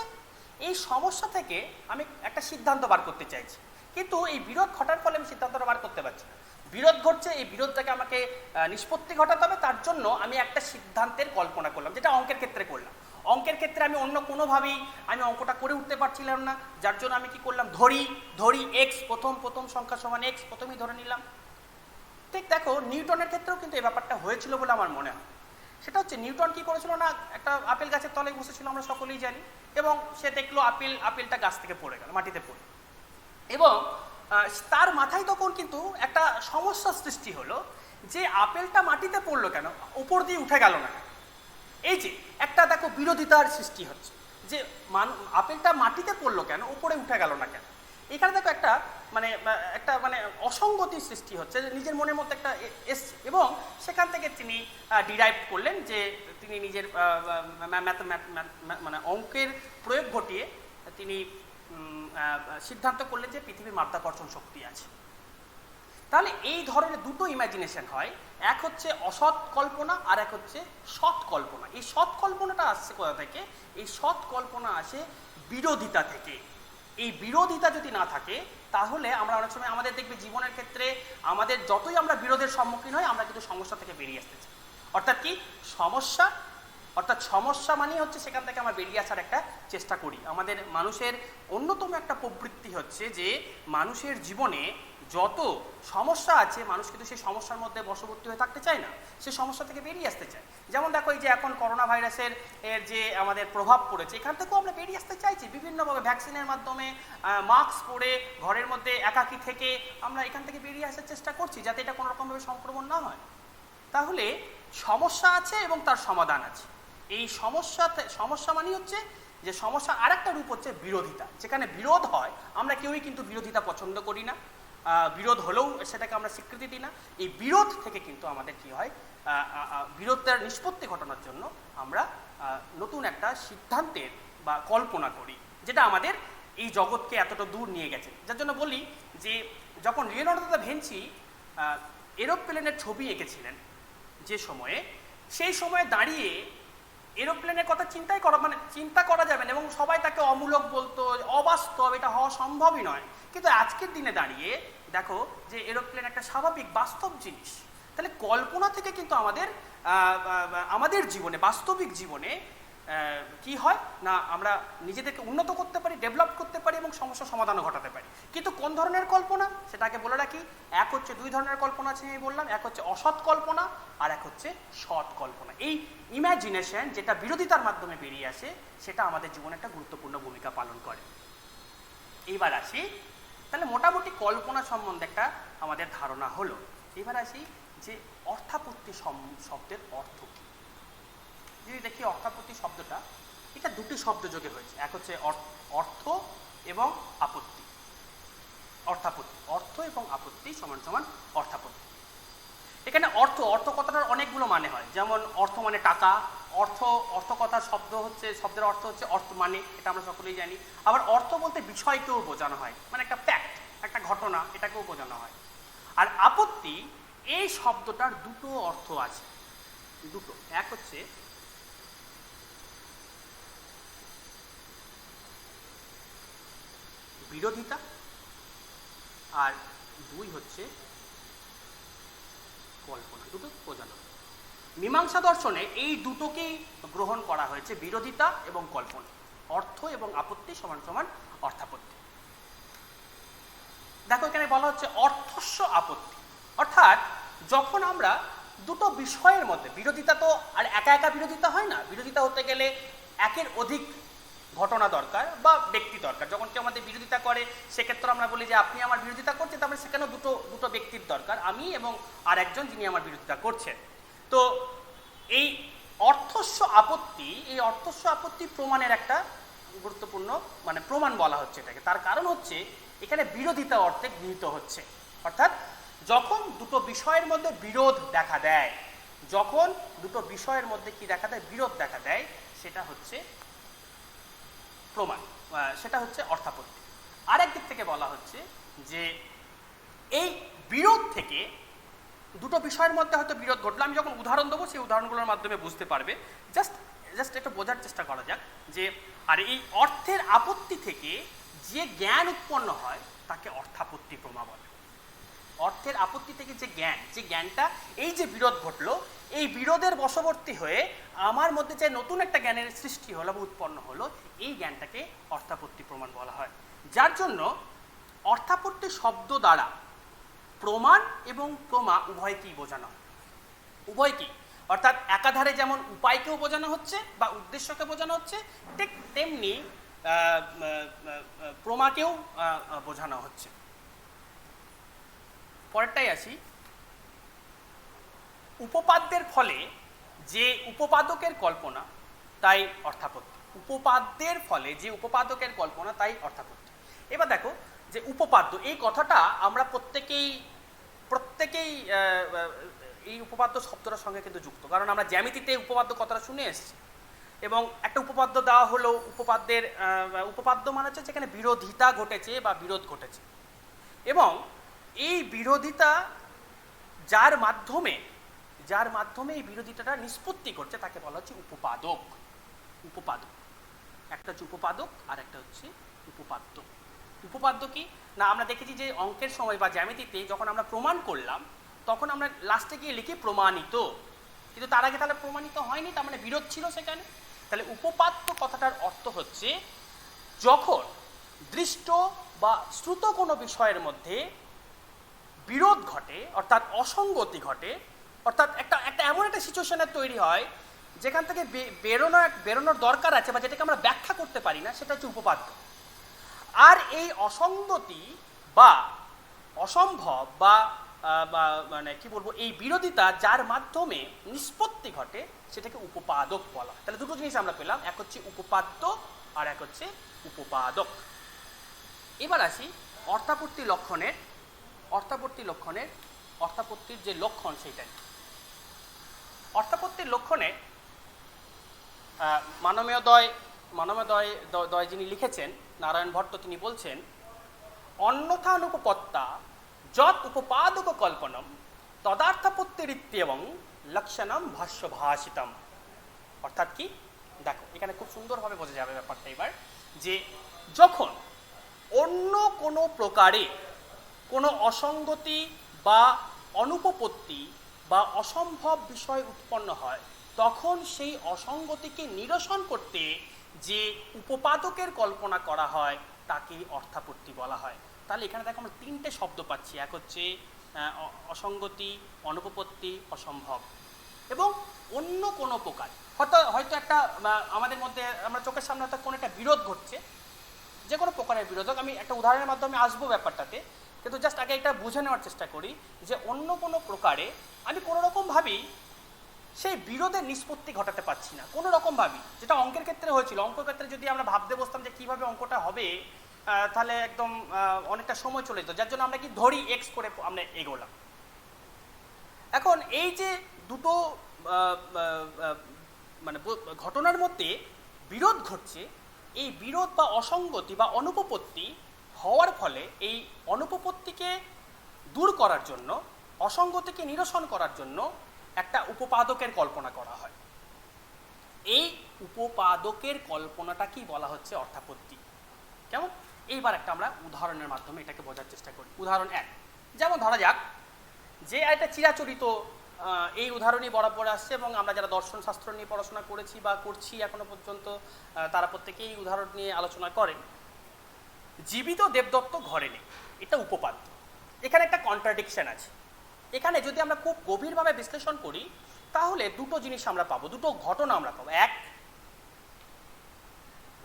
A: এই সমস্যা থেকে আমি একটা সিদ্ধান্ত বার করতে চাইছি, কিন্তু এই বিরোধ ঘটার ফলে আমি সিদ্ধান্তটা বার করতে পারছি না। বিরোধ ঘটছে, এই বিরোধটাকে আমাকে নিষ্পত্তি ঘটাতে হবে, তার জন্য আমি একটা সিদ্ধান্তের কল্পনা করলাম, যেটা অঙ্কের ক্ষেত্রে করলাম। অঙ্কের ক্ষেত্রে আমি অন্য কোনোভাবেই আমি অঙ্কটা করে উঠতে পারছিলাম না, যার জন্য আমি কি করলাম, ধরি এক্স, প্রথম সংখ্যা সমান এক্স, প্রথমেই ধরে নিলাম। ঠিক দেখো, নিউটনের ক্ষেত্রেও কিন্তু এই ব্যাপারটা হয়েছিল বলে আমার মনে হয়। সেটা হচ্ছে নিউটন কি করেছিল না, একটা আপেল গাছের তলায় বসেছিল, আমরা সকলেই জানি, এবং সে দেখলো আপেলটা গাছ থেকে পড়ে গেল, মাটিতে পড়ে, এবং তার মাথায় তখন কিন্তু একটা সমস্যার সৃষ্টি হলো যে আপেলটা মাটিতে পড়লো কেন, উপর দিয়ে উঠে গেল না। এই যে একটা দেখো বিরোধিতার সৃষ্টি হচ্ছে, যে আপেলটা মাটিতে পড়লো কেন, উপরে উঠে গেল না কেন। এখানে দেখো একটা মানে অসঙ্গতির সৃষ্টি হচ্ছে, নিজের মনের মধ্যে একটা এসছে, এবং সেখান থেকে তিনি ডিরাইভ করলেন, যে তিনি নিজের মানে অঙ্কের প্রয়োগ ঘটিয়ে তিনি সিদ্ধান্ত করলেন যে পৃথিবীর মাধ্যাকর্ষণ শক্তি আছে। তাহলে এই ধরনের দুটো ইমাজিনেশন হয়, এক হচ্ছে অসৎ কল্পনা, আর এক হচ্ছে সৎ কল্পনা। এই সৎ কল্পনাটা আসছে কোথা থেকে? এই সৎ কল্পনা আসে বিরোধিতা থেকে। এই বিরোধিতা যদি না থাকে, তাহলে আমরা অনেক সময় আমাদের দেখবে জীবনের ক্ষেত্রে আমাদের যতই আমরা বিরোধের সম্মুখীন হই, আমরা কিন্তু সমস্যা থেকে বেরিয়ে আসতে চাই। অর্থাৎ কি সমস্যা মানেই হচ্ছে সেখান থেকে আমরা বেরিয়ে আসার একটা চেষ্টা করি। আমাদের মানুষের অন্যতম একটা প্রবৃত্তি হচ্ছে যে মানুষের জীবনে যত সমস্যা আছে, মানুষ কিন্তু সেই সমস্যার মধ্যে বশবর্তী হয়ে থাকতে চায় না, সে সমস্যা থেকে বেরিয়ে আসতে চায়। যেমন দেখো, এই যে এখন করোনা ভাইরাসের যে আমাদের প্রভাব পড়েছে, এখান থেকেও আমরা বেরিয়ে আসতে চাইছি বিভিন্নভাবে, ভ্যাকসিনের মাধ্যমে, মাস্ক পরে ঘরের মধ্যে একাকী থেকে আমরা এখান থেকে বেরিয়ে আসার চেষ্টা করছি, যাতে এটা কোনো রকমভাবে সংক্রমণ না হয়। তাহলে সমস্যা আছে এবং তার সমাধান আছে। এই সমস্যা মানে হচ্ছে যে সমস্যা আরেকটা রূপ হচ্ছে বিরোধিতা। যেখানে বিরোধ হয়, আমরা কেউই কিন্তু বিরোধিতা পছন্দ করি না, বিরোধ হলেও সেটাকে আমরা স্বীকৃতি দিই না। এই বিরোধ থেকে কিন্তু আমাদের কি হয়, বিরোধটার নিষ্পত্তি ঘটানোর জন্য আমরা নতুন একটা সিদ্ধান্তের বা কল্পনা করি, যেটা আমাদের এই জগৎকে এতটা দূর নিয়ে গেছে। যার জন্য বলি যে যখন লিওনার্দো দা ভিঞ্চি এরোপ্লেনের ছবি এঁকেছিলেন যে সময়ে, সেই সময়ে দাঁড়িয়ে এরোপ্লেনের কথা চিন্তা করা যাবে না, এবং সবাই তাকে অমূলক বলতো, অবাস্তব, এটা হওয়া সম্ভবই নয়। কিন্তু আজকের দিনে দাঁড়িয়ে দেখো যে এরোপ্লেন একটা স্বাভাবিক বাস্তব জিনিস। তাহলে কল্পনা থেকে কিন্তু আমাদের জীবনে, বাস্তবিক জীবনে কি হয় না, আমরা নিজেদেরকে উন্নত করতে পারি, ডেভেলপ করতে পারি, এবং সমস্যার সমাধানও ঘটাতে পারি। কিন্তু কোন ধরনের কল্পনা, সেটাকে বলে রাখি, এক হচ্ছে দুই ধরনের কল্পনা আছে আমি বললাম, এক হচ্ছে অসৎ কল্পনা, আর এক হচ্ছে সৎ কল্পনা। এই ইমাজিনেশন যেটা বিরোধিতার মাধ্যমে বেরিয়ে আসে, সেটা আমাদের জীবনে একটা গুরুত্বপূর্ণ ভূমিকা পালন করে। এইবার আসি, তাহলে মোটামুটি কল্পনা সম্বন্ধে একটা আমাদের ধারণা হলো। এবার আসি যে অর্থাপত্তি শব্দের অর্থ কী। যদি দেখি অর্থাপত্তি শব্দটা, এটা দুটি শব্দ যোগে হয়েছে, এক হচ্ছে অর্থ এবং আপত্তি। অর্থ এবং আপত্তি সমান সমান অর্থাপত্তি। এখানে অর্থ কথাটার অনেকগুলো মানে হয়, যেমন অর্থ মানে টাকা, অর্থ, অর্থ কথার শব্দ হচ্ছে, শব্দের অর্থ হচ্ছে অর্থ মানে, এটা আমরা সকলেই জানি। আবার অর্থ বলতে বিষয়কেও বোঝানো হয়, মানে একটা ফ্যাক্ট, একটা ঘটনা, এটাকেও বোঝানো হয়। আর আপত্তি এই শব্দটার দুটো অর্থ আছে, দুটো। এক হচ্ছে বিরোধিতা, আর দুই হচ্ছে কল্পনা, দুটো বোঝানো। মীমাংসা দর্শনে এই দুটোকেই গ্রহণ করা হয়েছে, বিরোধিতা এবং কল্পনা। অর্থ এবং আপত্তি সমান সমান অর্থাপত্তি। দেখো এখানে বলা হচ্ছে অর্থস্য আপত্তি, অর্থাৎ যখন আমরা দুটো বিষয়ের মধ্যে, বিরোধিতা তো আর একা একা বিরোধিতা হয় না, বিরোধিতা হতে গেলে একের অধিক ঘটনা দরকার বা ব্যক্তি দরকার। যখন কেউ আমাদের বিরোধিতা করে সেক্ষেত্রে আমরা বলি যে আপনি আমার বিরোধিতা করছেন, তারপরে সেখানেও দুটো ব্যক্তির দরকার, আমি এবং আর একজন যিনি আমার বিরোধিতা করছেন। তো এই অর্থস্য আপত্তি, এই অর্থস্য আপত্তি প্রমাণের একটা গুরুত্বপূর্ণ মানে প্রমাণ বলা হচ্ছে এটাকে। তার কারণ হচ্ছে এখানে বিরোধিতা অর্থে গৃহীত হচ্ছে, অর্থাৎ যখন দুটো বিষয়ের মধ্যে বিরোধ দেখা দেয়, যখন দুটো বিষয়ের মধ্যে কি দেখা দেয়, বিরোধ দেখা দেয়, সেটা হচ্ছে প্রমাণ, সেটা হচ্ছে অর্থাপত্তি। আর একদিক থেকে বলা হচ্ছে যে এই বিরোধ থেকে, দুটো বিষয়ের মধ্যে হয়তো বিরোধ ঘটলো, আমি যখন উদাহরণ দেবো সেই উদাহরণগুলোর মাধ্যমে বুঝতে পারবে, জাস্ট একটু বোঝার চেষ্টা করা যাক যে, আর এই অর্থের আপত্তি থেকে যে জ্ঞান উৎপন্ন হয় তাকে অর্থাপত্তি প্রমা বলে। অর্থের আপত্তি থেকে যে জ্ঞান, যে জ্ঞানটা, এই যে বিরোধ ঘটলো, এই বিরোধের বশবর্তী হয়ে আমার মধ্যে যে নতুন একটা জ্ঞানের সৃষ্টি হলো বা উৎপন্ন হলো, এই জ্ঞানটাকে অর্থাপত্তি প্রমাণ বলা হয়। যার জন্য অর্থাপত্তি শব্দ দ্বারা প্রমাণ এবং প্রমা উভয়কেই বোঝানো হয়, উভয়কেই। অর্থাৎ একাধারে যেমন উপায়কেও বোঝানো হচ্ছে বা উদ্দেশ্যকে বোঝানো হচ্ছে, ঠিক তেমনি প্রমাকেও বোঝানো হচ্ছে। পরেরটাই আসি, উপপাদ্যের ফলে যে উপপাদকের কল্পনা তাই অর্থাপত্তি। উপপাদ্যের ফলে যে উপপাদকের কল্পনা তাই অর্থাপত্তি। এবার দেখো যে উপপাদ্য, এই কথাটা আমরা প্রত্যেকেই এই উপপাদ্য শব্দটার সঙ্গে কিন্তু যুক্ত, কারণ আমরা জ্যামিতিতে উপপাদ্য কথাটা শুনে এসেছি। এবং একটা উপপাদ্য দেওয়া হলো, উপপাদ্য মানে হচ্ছে যেখানে বিরোধিতা ঘটেছে বা বিরোধ ঘটেছে, এবং এই বিরোধিতা যার মাধ্যমে এই বিরোধিতাটা নিষ্পত্তি করছে তাকে বলা হচ্ছে উপপাদক। উপপাদক একটা হচ্ছে উপপাদক, আর একটা হচ্ছে উপপাদ্য। উপপাদ্য কি না, আমরা দেখেছি যে অঙ্কের সময় বা জ্যামিতিতে যখন আমরা প্রমাণ করলাম তখন আমরা লাস্টে গিয়ে লিখি প্রমাণিত, কিন্তু তার আগে তাহলে প্রমাণিত হয়নি, তার মানে বিরোধ ছিল সেখানে। তাহলে উপপাদ্য কথাটার অর্থ হচ্ছে যখন দৃষ্ট বা শ্রুত কোনো বিষয়ের মধ্যে বিরোধ ঘটে, অর্থাৎ অসঙ্গতি ঘটে, অর্থাৎ একটা এমন একটা সিচুয়েশনের তৈরি হয় যেখান থেকে বেরোনোর দরকার আছে বা যেটাকে আমরা ব্যাখ্যা করতে পারি না, সেটা হচ্ছে উপপাদ্য। আর এই অসঙ্গতি বা অসম্ভব বা মানে কি বলবো, এই বিরোধিতা যার মাধ্যমে নিষ্পত্তি ঘটে সেটাকে উপপাদক বলা হয়। তাহলে দুটো জিনিস আমরা পেলাম, এক হচ্ছে উপপাদ্য আর এক হচ্ছে উপপাদক। এবার আসি অর্থাপত্তির যে লক্ষণ সেইটাই। অর্থাপত্তির লক্ষণে মানমোদয় যিনি লিখেছেন, নারায়ণ ভট্ট, তিনি বলছেন অন্যথানুপপত্তা যৎ উপপাদক কল্পনম তদার্থাপত্তিরিত্যেবং লক্ষণম ভাষ্য ভাষিতম। অর্থাৎ কি, দেখো এখানে খুব সুন্দরভাবে বোঝা যাবে ব্যাপারটা এবার, যে যখন অন্য কোনো প্রকারে কোনো অসঙ্গতি বা অনুপপত্তি বা অসম্ভব বিষয় উৎপন্ন হয়, তখন সেই অসঙ্গতিকে নিরসন করতে যে উপপাদকের কল্পনা করা হয় তাকে অর্থাপত্তি বলা হয়। তাহলে এখানে দেখো আমরা তিনটে শব্দ পাচ্ছি, এক হচ্ছে অসঙ্গতি, অনুপপত্তি, অসম্ভব, এবং অন্য কোনো প্রকার। হয়তো একটা আমাদের মধ্যে আমরা চোখের সামনে হয়তো কোনো একটা বিরোধ ঘটছে, যে কোনো প্রকারের বিরোধক, আমি একটা উদাহরণের মাধ্যমে আসবো ব্যাপারটাতে, কিন্তু জাস্ট আগে এটা বুঝে নেওয়ার চেষ্টা করি যে অন্য কোনো প্রকারে আমি কোনো রকমভাবেই সেই বিরোধের নিষ্পত্তি ঘটাতে পারছি না, কোনো রকমভাবেই। যেটা অঙ্কের ক্ষেত্রে হয়েছিল, অঙ্কের ক্ষেত্রে যদি আমরা ভাবতে বসতাম যে কীভাবে অঙ্কটা হবে, তাহলে একদম অনেকটা সময় চলে যেত, যার জন্য আমরা কি ধরি এক্স করে আমরা এগোলাম। এখন এই যে দুটো মানে ঘটনার মধ্যে বিরোধ ঘটছে, এই বিরোধ বা অসঙ্গতি বা অনুপপত্তি হওয়ার ফলে এই অনুপপত্তিকে দূর করার জন্য, অসঙ্গতিকে নিরসন করার জন্য একটা উপপাদকের কল্পনা করা হয়। এই উপপাদকের কল্পনাটা কি বলা হচ্ছে? অর্থাপত্তি। কেমন? এইবার একটা আমরা উদাহরণের মাধ্যমে এটাকে বোঝার চেষ্টা করি। উদাহরণ 1, যেমন ধরা যাক যে একটা চিরাচরিত এই উদাহরণই বরাবর আসছে এবং আমরা যারা দর্শন শাস্ত্র নিয়ে পড়াশোনা করেছি বা করছি এখনো পর্যন্ত তারা প্রত্যেকেই এই উদাহরণ নিয়ে আলোচনা করেন। জীবিত দেবদত্ত ঘরে নেই, এটা উপপাদ্য। এখানে একটা কন্ট্রাডিকশন আছে। এখানে যদি আমরা খুব গভীরভাবে বিশ্লেষণ করি তাহলে দুটো জিনিস আমরা পাবো, দুটো ঘটনা আমরা পাবো। এক,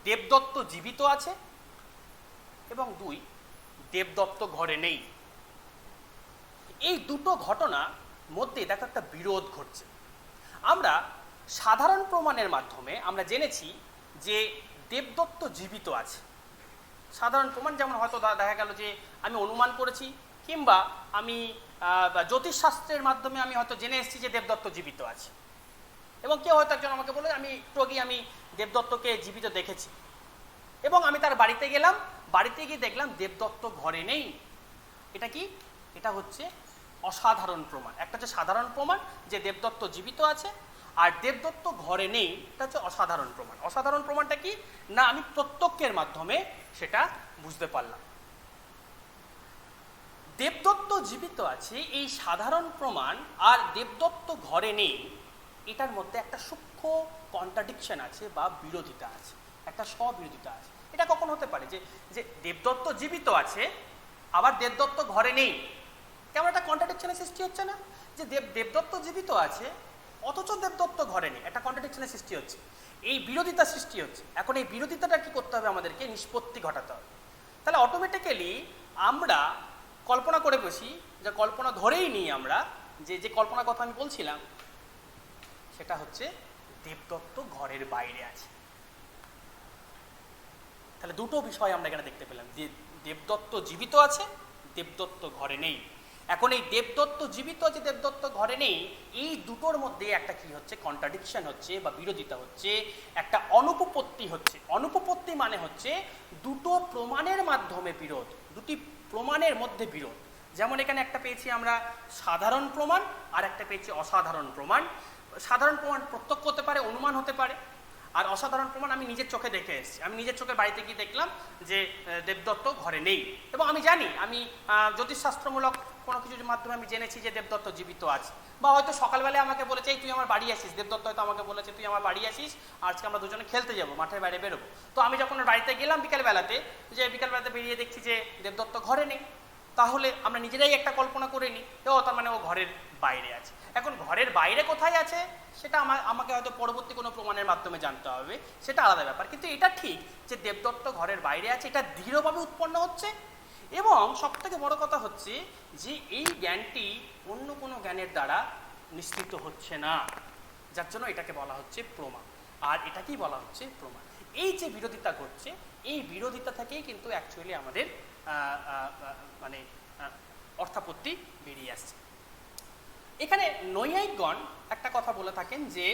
A: দেবদত্ত জীবিত আছে, এবং 2, দেবদত্ত ঘরে নেই। এই দুটো ঘটনা মধ্যে দেখো একটা বিরোধ ঘটছে। আমরা সাধারণ প্রমাণের মাধ্যমে আমরা জেনেছি যে দেবদত্ত জীবিত আছে। সাধারণ প্রমাণ যেমন হয়তো দেখা গেল যে আমি অনুমান করেছি, কিংবা আমি জ্যোতিষশাস্ত্রের মাধ্যমে আমি হয়তো জেনে এসেছি যে দেবদত্ত জীবিত আছে, এবং কেউ হয়তো একজন আমাকে বলে আমি একটু আগে আমি দেবদত্তকে জীবিত দেখেছি, এবং আমি তার বাড়িতে গেলাম, বাড়িতে গিয়ে দেখলাম দেবদত্ত ঘরে নেই। এটা কি? এটা হচ্ছে অসাধারণ প্রমাণ। একটা হচ্ছে সাধারণ প্রমাণ যে দেবদত্ত জীবিত আছে, আর দেবদত্ত ঘরে নেই এটা হচ্ছে অসাধারণ প্রমাণ। অসাধারণ প্রমাণটা কি না, আমি প্রত্যক্ষের মাধ্যমে সেটা বুঝতে পারলাম। দেবদত্ত জীবিত আছে এই সাধারণ প্রমাণ আর দেবদত্ত ঘরে নেই, এটার মধ্যে একটা সূক্ষ্ম কন্ট্রাডিকশন আছে বা বিরোধিতা আছে, একটা স্ববিরোধিতা আছে। এটা কখন হতে পারে যে যে দেবদত্ত জীবিত আছে আবার দেবদত্ত ঘরে নেই? কেমন একটা কন্ট্রাডিকশনের সৃষ্টি হচ্ছে না? যে দেবদত্ত জীবিত আছে অথচ দেবদত্ত ঘরে নেই, একটা কন্ট্রাডিকশনের সৃষ্টি হচ্ছে, এই বিরোধিতা সৃষ্টি হচ্ছে। এখন এই বিরোধিতাটা কি করতে হবে? আমাদেরকে নিষ্পত্তি ঘটাতে হবে। তাহলে অটোমেটিক্যালি আমরা কল্পনা করে বসি, যে কল্পনা ধরেই নিই আমরা যে যে কল্পনার কথা আমি বলছিলাম সেটা হচ্ছে দেবদত্ত ঘরের বাইরে আছে। তাহলে দুটো বিষয় আমরা এখানে দেখতে পেলাম, যে দেবদত্ত জীবিত আছে, দেবদত্ত ঘরে নেই। এখন এই দেবদত্ত জীবিত আছে, দেবদত্ত ঘরে নেই, এই দুটোর মধ্যে একটা কি হচ্ছে? কন্ট্রাডিকশন হচ্ছে বা বিরোধিতা হচ্ছে, একটা অনুপপত্তি হচ্ছে। অনুপপত্তি মানে হচ্ছে দুটো প্রমাণের মাধ্যমে বিরোধ, দুটি প্রমাণের মধ্যে বিরোধ। যেমন এখানে একটা পেয়েছি আমরা সাধারণ প্রমাণ, আর একটা পেয়েছি অসাধারণ প্রমাণ। সাধারণ প্রমাণ প্রত্যক্ষ হতে পারে, অনুমান হতে পারে, আর অসাধারণ প্রমাণ আমি নিজের চোখে দেখে এসেছি। আমি নিজের চোখে বাড়িতে গিয়ে দেখলাম যে দেবদত্ত ঘরে নেই, এবং আমি জানি, আমি জ্যোতিষশাস্ত্রমূলক কোনো কিছুর মাধ্যমে আমি জেনেছি যে দেবদত্ত জীবিত আছে। বা হয়তো সকালবেলায় আমাকে বলেছে এই তুই আমার বাড়ি আসিস, দেবদত্ত হয়তো আমাকে বলেছে তুই আমার বাড়ি আসিস, আজকে আমরা দুজনে খেলতে যাবো, মাঠের বাইরে বেরোবো। তো আমি যখন বাড়িতে গেলাম বিকালবেলাতে, যে বিকালবেলাতে বেরিয়ে দেখছি যে দেবদত্ত ঘরে নেই, তাহলে আমরা নিজেরাই একটা কল্পনা করে নিই, ও তার মানে ও ঘরের বাইরে আছে। এখন ঘরের বাইরে কোথায় আছে সেটা আমাকে হয়তো পরবর্তী কোনো প্রমাণের মাধ্যমে জানতে হবে, সেটা আলাদা ব্যাপার। কিন্তু এটা ঠিক যে দেবদত্ত ঘরের বাইরে আছে, এটা দৃঢ়ভাবে উৎপন্ন হচ্ছে, এবং সবথেকে বড় কথা হচ্ছে যে এই জ্ঞানটি অন্য কোনো জ্ঞানের দ্বারা নিশ্চিত হচ্ছে না, যার জন্য এটাকে বলা হচ্ছে প্রমাণ। আর এটাকেই বলা হচ্ছে প্রমাণ। এই যে বিরোধিতা ঘটছে, এই বিরোধিতা থেকেই কিন্তু অ্যাকচুয়ালি আমাদের মানে অর্থাপত্তি বেরিয়ে আসছে। এখানে নৈয়ায়িকগণ একটা কথা বলে থাকেন যে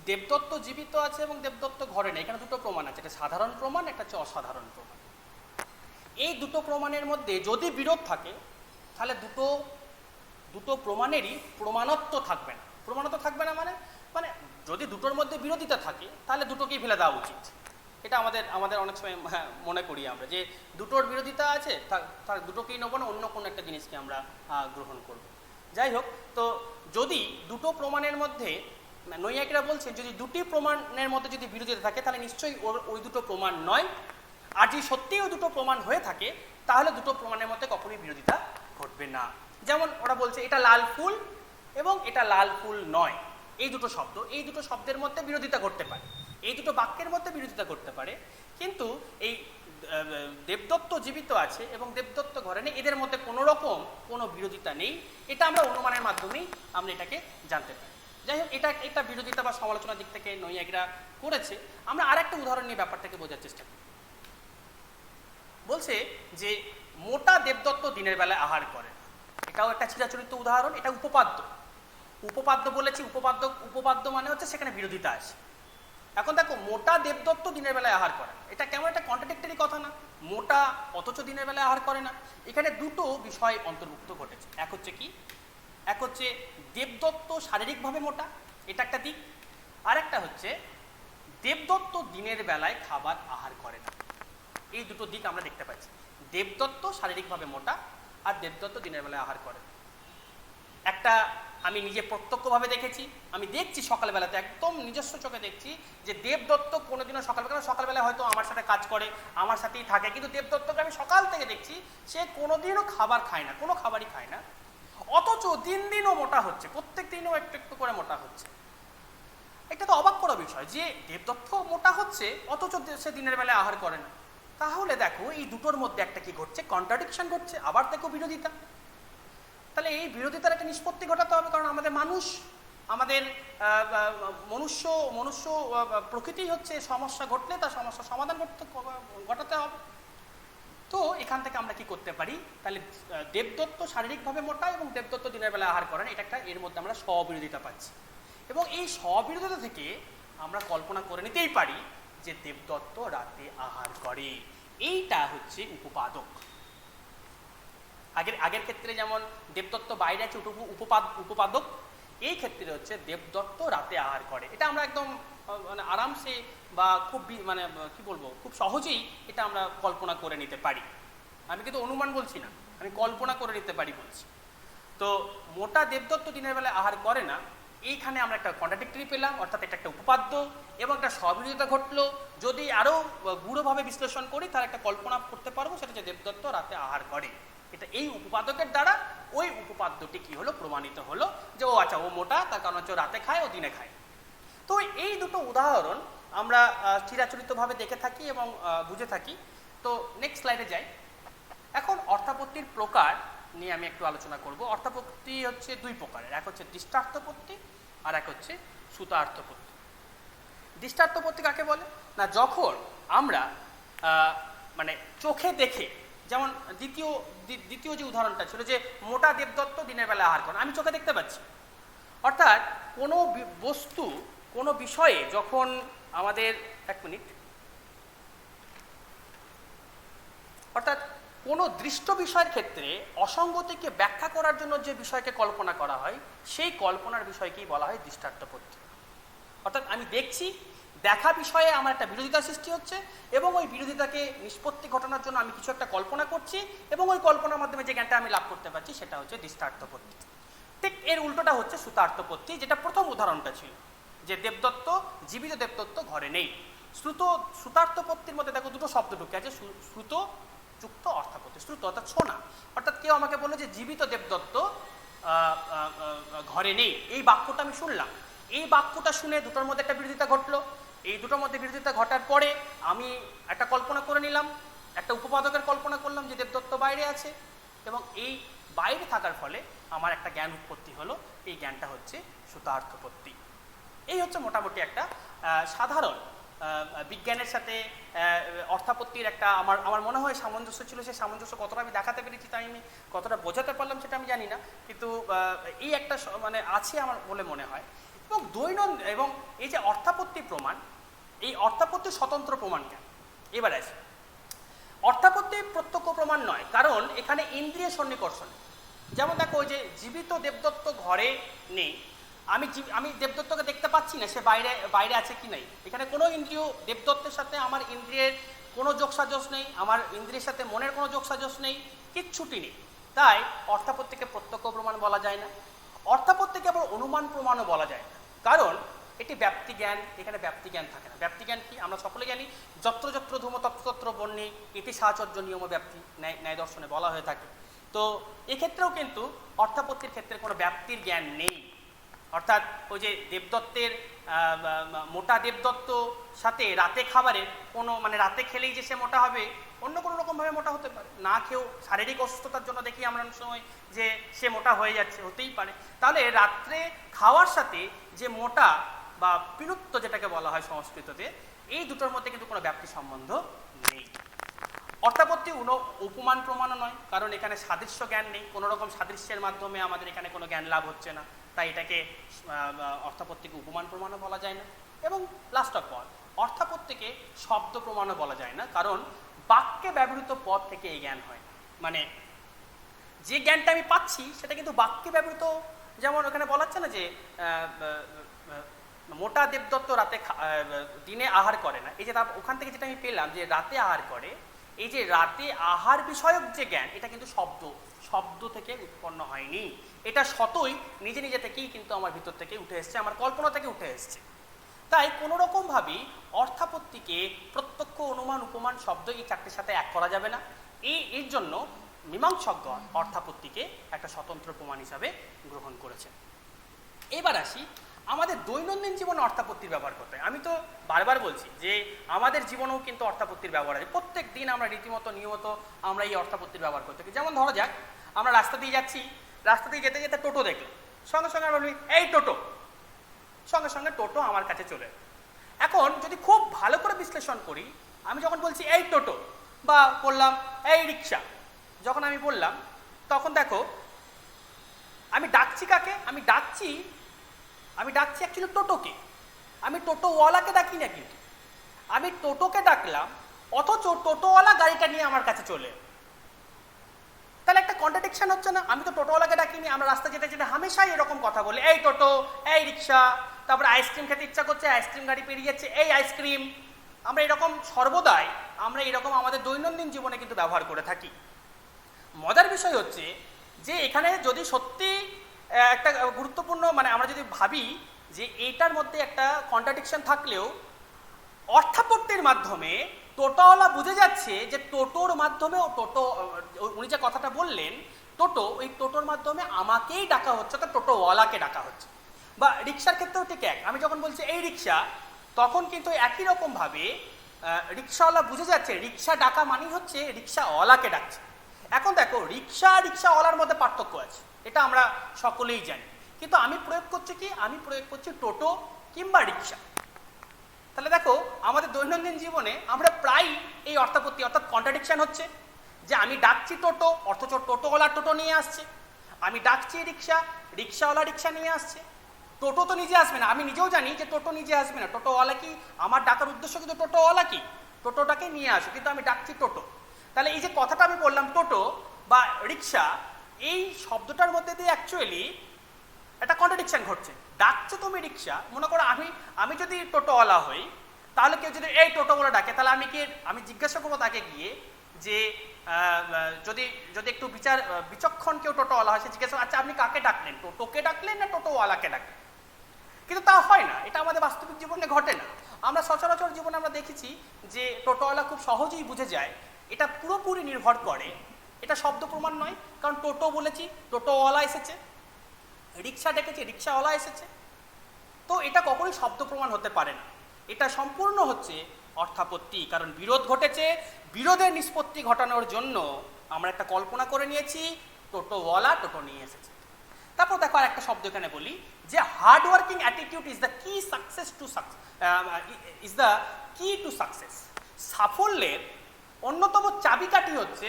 A: দেবদত্ত জীবিত আছে এবং দেবদত্ত ঘরে নেই, এখানে দুটো প্রমাণ আছে, একটা সাধারণ প্রমাণ, একটা হচ্ছে অসাধারণ প্রমাণ। এই দুটো প্রমাণের মধ্যে যদি বিরোধ থাকে তাহলে দুটো প্রমাণেরই প্রমাণত্ব থাকবে না। প্রমাণত্ব থাকবে না মানে মানে যদি দুটোর মধ্যে বিরোধিতা থাকে তাহলে দুটোকেই ফেলে দেওয়া উচিত। এটা আমাদের অনেক সময় মনে করি আমরা যে দুটোর বিরোধিতা আছে, তার দুটোকেই নেবো না, অন্য কোনো একটা জিনিসকে আমরা গ্রহণ করব। যাই হোক, তো যদি দুটো প্রমাণের মধ্যে, নৈয়ায়িকরা বলছে যদি দুটি প্রমাণের মধ্যে যদি বিরোধিতা থাকে তাহলে নিশ্চয়ই ওই দুটো প্রমাণ নয়। আর যদি সত্যিই ওই দুটো প্রমাণ হয়ে থাকে তাহলে দুটো প্রমাণের মধ্যে কখনোই বিরোধিতা ঘটবে না। যেমন ওরা বলছে এটা লাল ফুল এবং এটা লাল ফুল নয়, এই দুটো শব্দ, এই দুটো শব্দের মধ্যে বিরোধিতা ঘটতে পারে, এই দুটো বাক্যের মধ্যে বিরোধিতা করতে পারে, কিন্তু এই দেবদত্ত জীবিত আছে এবং দেবদত্ত ঘরে নেই, এদের মধ্যে কোনো রকম কোনো বিরোধিতা নেই। এটা আমরা অনুমানের মাধ্যমেই আমরা এটাকে জানতে পারি। যাই হোক, এটা বিরোধিতা বা সমালোচনার দিক থেকে নৈয়ায়িকরা করেছে। আমরা আর একটা উদাহরণ নিয়ে ব্যাপারটাকে বোঝার চেষ্টা করি। বলছে যে মোটা দেবদত্ত দিনের বেলায় আহার করে, এটাও একটা চিরাচরিত উদাহরণ, এটা উপপাদ্য। উপপাদ্য বলেছি, উপপাদ্য মানে হচ্ছে সেখানে বিরোধিতা আছে। এখন দেখো, মোটা দেবদত্ত দিনের বেলায় আহার করে, এটা কেমন একটা কন্ট্রাডিক্টরি কথা না? মোটা অথচ দিনের বেলায় আহার করে না। এখানে দুটো বিষয় অন্তর্ভুক্ত ঘটেছে। এক হচ্ছে কি, এক হচ্ছে দেবদত্ত শারীরিকভাবে মোটা, এটা একটা দিক। আর একটা হচ্ছে দেবদত্ত দিনের বেলায় খাবার আহার করে না। এই দুটো দিক আমরা দেখতে পাচ্ছি। দেবদত্ত শারীরিকভাবে মোটা আর দেবদত্ত দিনের বেলায় আহার করে। একটা আমি নিজে প্রত্যক্ষভাবে দেখেছি, আমি দেখছি সকালবেলাতে, একদম নিজস্ব চোখে দেখছি যে দেবদত্ত কোনোদিনও সকালবেলায় হয়তো আমার সাথে কাজ করে, আমার সাথেই থাকে, কিন্তু দেবদত্তকে আমি সকাল থেকে দেখছি সে কোনোদিনও খাবার খায় না, কোনো খাবারই খায় না, অথচ দিনও মোটা হচ্ছে, প্রত্যেক দিনও একটু একটু করে মোটা হচ্ছে। এটা তো অবাক করা বিষয় যে দেবদত্ত মোটা হচ্ছে অথচ সে দিনের বেলায় আহার করে না। তাহলে দেখো এই দুটোর মধ্যে একটা কি ঘটছে, কন্ট্রাডিকশন ঘটছে, আবার দেখো বিরোধিতা। তাহলে এই বিরোধিতার একটা নিষ্পত্তি ঘটাতে হবে, কারণ আমাদের মানুষ, আমাদের মনুষ্য প্রকৃতি হচ্ছে সমস্যা ঘটলে তার সমস্যার সমাধান ঘটাতে হবে। তো এখান থেকে আমরা কি করতে পারি, তাহলে দেবদত্ত শারীরিকভাবে মোটা এবং দেবদত্ত দিনের বেলা আহার করেন, এটা একটা, এর মধ্যে আমরা স্ববিরোধিতা পাচ্ছি। এবং এই স্ববিরোধিতা থেকে আমরা কল্পনা করে নিতেই পারি যে দেবদত্ত রাতে আহার করে। এইটা হচ্ছে উপপাদক। আগের ক্ষেত্রে যেমন দেবদত্ত বাইরে আছে উপপাদক, এই ক্ষেত্রে হচ্ছে দেবদত্ত রাতে আহার করে। এটা আমরা একদম মানে আরামসে বা খুব মানে কি বলবো, খুব সহজেই এটা আমরা কল্পনা করে নিতে পারি। আমি কিন্তু অনুমান বলছি না, আমি কল্পনা করে নিতে পারি বলছি। তো মোটা দেবদত্ত দিনের বেলায় আহার করে না, এইখানে আমরা একটা কন্ট্রাডিক্টরি পেলাম, অর্থাৎ এটা একটা উপপাদ্য এবং একটা স্ববিরোধিতা ঘটলো। যদি আরও গূঢ়ভাবে বিশ্লেষণ করি তাহলে একটা কল্পনা করতে পারবো, সেটা যে দেবদত্ত রাতে আহার করে। এটা এই উপপাদকের দ্বারা ওই উপপাদ্যটি কি হলো, প্রমাণিত হলো যে ও আচ্ছা, ও মোটা, তার কারণ হচ্ছে ও রাতে খায়, ও দিনে খায়। তো এই দুটো উদাহরণ আমরা চিরাচরিতভাবে দেখে থাকি এবং বুঝে থাকি। তো নেক্সট স্লাইডে যাই। এখন অর্থাপত্তির প্রকার নিয়ে আমি একটু আলোচনা করব। অর্থাপত্তি হচ্ছে দুই প্রকারের, এক হচ্ছে দৃষ্টার্থপত্তি আর এক হচ্ছে শ্রুতার্থপত্তি। দৃষ্টার্থপত্তি কাকে বলে না, যখন আমরা মানে চোখে দেখে, যেমন দ্বিতীয় যে উদাহরণটা ছিল যে মোটা দেবদত্ত দিনের বেলা আহার করে, আমি চোখে দেখতে পাচ্ছি। অর্থাৎ কোনো বস্তু, কোনো বিষয়ে যখন আমাদের, এক মিনিট, অর্থাৎ কোনো দৃষ্ট বিষয়ের ক্ষেত্রে অসঙ্গতিকে ব্যাখ্যা করার জন্য যে বিষয়কে কল্পনা করা হয়, সেই কল্পনার বিষয়কেই বলা হয় দৃষ্টান্তপত্তি। অর্থাৎ আমি দেখছি, দেখা বিষয়ে আমার একটা বিরোধিতা সৃষ্টি হচ্ছে এবং ওই বিরোধিতাকে নিষ্পত্তি ঘটানোর জন্য আমি কিছু একটা কল্পনা করছি এবং ওই কল্পনার মাধ্যমে যে জ্ঞানটা আমি লাভ করতে পারছি সেটা হচ্ছে দৃষ্টান্তপত্তি। ঠিক এর উল্টোটা হচ্ছে শ্রুতার্থপত্তি, যেটা প্রথম উদাহরণটা ছিল যে দেবদত্ত, জীবিত দেবদত্ত ঘরে নেই। শ্রুতার্থপত্তির মধ্যে দেখো দুটো শব্দ ঢুকে আছে, শ্রুত যুক্ত অর্থাপত্তি। শ্রুত অর্থাৎ শোনা, অর্থাৎ কেউ আমাকে বললো যে জীবিত দেবদত্ত ঘরে নেই, এই বাক্যটা আমি শুনলাম। এই বাক্যটা শুনে দুটোর মধ্যে একটা বিরোধিতা ঘটলো। এই দুটোর মধ্যে বিরোধিতা ঘটার পরে আমি একটা কল্পনা করে নিলাম, একটা উপপাদকের কল্পনা করলাম যে দেবদত্ত বাইরে আছে, এবং এই বাইরে থাকার ফলে আমার একটা জ্ঞান উৎপত্তি হলো। এই জ্ঞানটা হচ্ছে শ্রুতার্থপত্তি। এই হচ্ছে মোটামুটি একটা সাধারণ বিজ্ঞানের সাথে অর্থাপত্তির একটা আমার মনে হয় সামঞ্জস্য ছিল। সেই সামঞ্জস্য কতটা আমি দেখাতে পেরেছি, তাই আমি কতটা বোঝাতে পারলাম সেটা আমি জানি না, কিন্তু এই একটা মানে আছে আমার বলে মনে হয়। এবং দৈনন্দিন এবং এই যে অর্থাপত্তি প্রমাণ, এই অর্থাপত্তির স্বতন্ত্র প্রমাণ কেন? এবার আছে, অর্থাপত্তি প্রত্যক্ষ প্রমাণ নয়, কারণ এখানে ইন্দ্রিয় সন্নিকর্ষণ। যেমন দেখো, ওই যে জীবিত দেবদত্ত ঘরে নেই, আমি দেবদত্তকে দেখতে পাচ্ছি না, সে বাইরে আছে কি নাই। এখানে কোনো ইন্দ্রিয়, দেবদত্তের সাথে আমার ইন্দ্রিয়ের কোনো যোগসাজশ নেই, আমার ইন্দ্রিয়ের সাথে মনের কোনো যোগসাজশ নেই, কিচ্ছুটি নেই। তাই অর্থাপত্তিকে প্রত্যক্ষ প্রমাণ বলা যায় না। অর্থাপত্তিকে আবার অনুমান প্রমাণও বলা যায় না, কারণ এটি ব্যাপ্তি জ্ঞান, এখানে ব্যাপ্তি জ্ঞান থাকে না। ব্যাপ্তি জ্ঞান কি আমরা সকলে জানি, যত্র যত্র ধূম তত্র বন্যী ইতি সাহচর্য নিয়ম ব্যাপ্তি, ন্যায় দর্শনে বলা হয়ে থাকে। তো এক্ষেত্রেও কিন্তু অর্থাপত্তির ক্ষেত্রে কোনো ব্যাপ্তির জ্ঞান নেই। অর্থাৎ ওই যে দেবদত্তের মোটা দেবদত্ত সাথে রাতে খাবারের কোনো মানে রাতে খেলেই যে সে মোটা হবে, অন্য কোনো রকমভাবে মোটা হতে পারে। না খেয়েও শারীরিক অসুস্থতার জন্য দেখি আমরা অনেক সময় যে সে মোটা হয়ে যাচ্ছে, হতেই পারে। তাহলে রাত্রে খাওয়ার সাথে যে মোটা বা পিনুত্ব যেটাকে বলা হয় সংস্কৃততে, এই দুটোর মধ্যে কিন্তু কোনো ব্যাপ্তি সম্বন্ধ নেই। অর্থাপত্তি উপমান প্রমাণও নয়, কারণ এখানে সাদৃশ্য জ্ঞান নেই, কোনো রকম সাদৃশ্যের মাধ্যমে আমাদের এখানে কোনো জ্ঞান লাভ হচ্ছে না, তাই এটাকে অর্থাপত্তিকে উপমান প্রমাণও বলা যায় না। এবং লাস্ট অফ অল, অর্থাপত্তিকে শব্দ প্রমাণও বলা যায় না, কারণ বাক্যে ব্যবহৃত পদ থেকে এই জ্ঞান হয়। মানে যে জ্ঞানটা আমি পাচ্ছি সেটা কিন্তু বাক্যে ব্যবহৃত, যেমন ওখানে বলা হচ্ছে না যে মোটা দেবদত্ত রাতে দিনে আহার করে না, এই যে ওখান থেকে যেটা আমি পেলাম যে রাতে আহার করে, এই যে রাতে আহার বিষয়ক যে জ্ঞান, এটা কিন্তু শব্দ থেকে উৎপন্ন হয়নি, এটা স্বতই নিজে নিজে থেকেই কিন্তু আমার ভিতর থেকে উঠে এসছে, আমার কল্পনা থেকে উঠে এসছে। তাই কোনো রকমভাবেই অর্থাপত্তিকে প্রত্যক্ষ, অনুমান, উপমান, শব্দ এই চারটির সাথে এক করা যাবে না। এর জন্য মীমাংসকগণ অর্থাপত্তিকে একটা স্বতন্ত্র প্রমাণ হিসাবে গ্রহণ করেছে। এবার আসি আমাদের দৈনন্দিন জীবনে অর্থাপত্তির ব্যবহার করতে। আমি তো বারবার বলছি যে আমাদের জীবনেও কিন্তু অর্থাপত্তির ব্যবহার আছে, প্রত্যেক দিন আমরা রীতিমতো নিয়মিত আমরা এই অর্থাপত্তির ব্যবহার করতে থাকি। যেমন ধরা যাক, আমরা রাস্তা দিয়ে যাচ্ছি, রাস্তা দিয়ে যেতে যেতে টোটো দেখলাম, সঙ্গে সঙ্গে আমরা বলি এই টোটো, সঙ্গে সঙ্গে টোটো আমার কাছে চলে। এখন যদি খুব ভালো করে বিশ্লেষণ করি, আমি যখন বলছি এই টোটো বা বললাম এই রিক্সা, যখন আমি বললাম, তখন দেখো আমি ডাকছি কাকে? আমি ডাকছি অ্যাকচুয়ালি টোটোকে, আমি টোটোওয়ালাকে ডাকি না, কিন্তু আমি টোটোকে ডাকলাম অথচ টোটোওয়ালা গাড়িটা নিয়ে আমার কাছে চলে। তাহলে একটা কন্ট্রাডিকশন হচ্ছে না? আমি তো টোটোওয়ালাকে ডাকিনি, আমরা রাস্তা যেতে যেতে হামেশাই এরকম কথা বলি, এই টোটো, এই রিক্সা। তারপরে আইসক্রিম খেতে ইচ্ছা করছে, আইসক্রিম গাড়ি পেরিয়ে যাচ্ছে, এই আইসক্রিম। আমরা এরকম সর্বদাই আমরা এরকম আমাদের দৈনন্দিন জীবনে কিন্তু ব্যবহার করে থাকি। মজার বিষয় হচ্ছে যে এখানে যদি সত্যি একটা গুরুত্বপূর্ণ, মানে আমরা যদি ভাবি যে এইটার মধ্যে একটা কন্ট্রাডিকশন থাকলেও অর্থাপত্তির মাধ্যমে টোটোওয়ালা বুঝে যাচ্ছে যে টোটোর মাধ্যমে, উনি যে কথাটা বললেন টোটো, ওই টোটোর মাধ্যমে আমাকেই ডাকা হচ্ছে, তো টোটোওয়ালাকে ডাকা হচ্ছে। বা রিক্সার ক্ষেত্রেও ঠিক এক, আমি যখন বলছি এই রিক্সা, তখন কিন্তু একই রকমভাবে রিক্সাওয়ালা বুঝে যাচ্ছে রিক্সা ডাকা মানেই হচ্ছে রিক্সাওয়ালাকে ডাকছে। এখন দেখো, রিক্সাওয়ালার মধ্যে পার্থক্য আছে, এটা আমরা সকলেই জানি, কিন্তু আমি প্রয়োগ করছি কি? আমি প্রয়োগ করছি টোটো কিংবা রিক্সা। তাহলে দেখো আমাদের দৈনন্দিন জীবনে আমরা প্রায় এই অর্থাপত্তি অর্থাৎ কন্ট্রাডিকশন হচ্ছে, যে আমি ডাকছি টোটো অথচ টোটোওয়ালা টোটো নিয়ে আসছে, আমি ডাকছি রিক্সা, রিক্সাওয়ালা রিক্সা নিয়ে আসছে। টোটো তো নিজে আসবে না, আমি নিজেও জানি যে টোটো নিজে আসবে না, টোটোওয়ালা কি, আমার ডাকার উদ্দেশ্য কিন্তু টোটোওয়ালা কি টোটোটাকে নিয়ে আসে, কিন্তু আমি ডাকছি টোটো। তাহলে এই যে কথাটা আমি বললাম টোটো বা রিক্সা, এই শব্দটার মধ্যে দিয়ে অ্যাকচুয়ালি একটা কন্ট্রাডিকশন ঘটছে। ডাকছো তুমি রিক্সা, মনে করো আমি যদি টোটোওয়ালা হই, তাহলে কেউ যদি এই টোটোওয়ালা ডাকে, তাহলে আমি জিজ্ঞাসা করবো তাকে গিয়ে যে যদি একটু বিচক্ষণ কেউ টোটোওয়ালা হয়, সে জিজ্ঞাসা, আচ্ছা আপনি কাকে ডাকলেন, টোটোকে ডাকলেন না টোটোওয়ালাকে ডাকলেন? কিন্তু তা হয় না, এটা আমাদের বাস্তবিক জীবনে ঘটে না। আমরা সচরাচর জীবনে আমরা দেখেছি যে টোটোওয়ালা খুব সহজেই বুঝে যায়, এটা পুরোপুরি নির্ভর করে, এটা শব্দ প্রমাণ নয়, কারণ টোটো বলেছি, টোটোওয়ালা এসেছে, রিক্সা ডেকেছি, রিক্সাওয়ালা এসেছে, তো এটা কখনোই শব্দ প্রমাণ হতে পারে না, এটা সম্পূর্ণ হচ্ছে অর্থাপত্তি। কারণ বিরোধ ঘটেছে, বিরোধের নিষ্পত্তি ঘটানোর জন্য আমরা একটা কল্পনা করে নিয়েছি, টোটোওয়ালা টোটো নিয়ে এসেছে। তারপর দেখো আর একটা শব্দ এখানে বলি, যে hard working attitude is the কি টু সাকসেস। সাফল্যের অন্যতম চাবিকাঠি হচ্ছে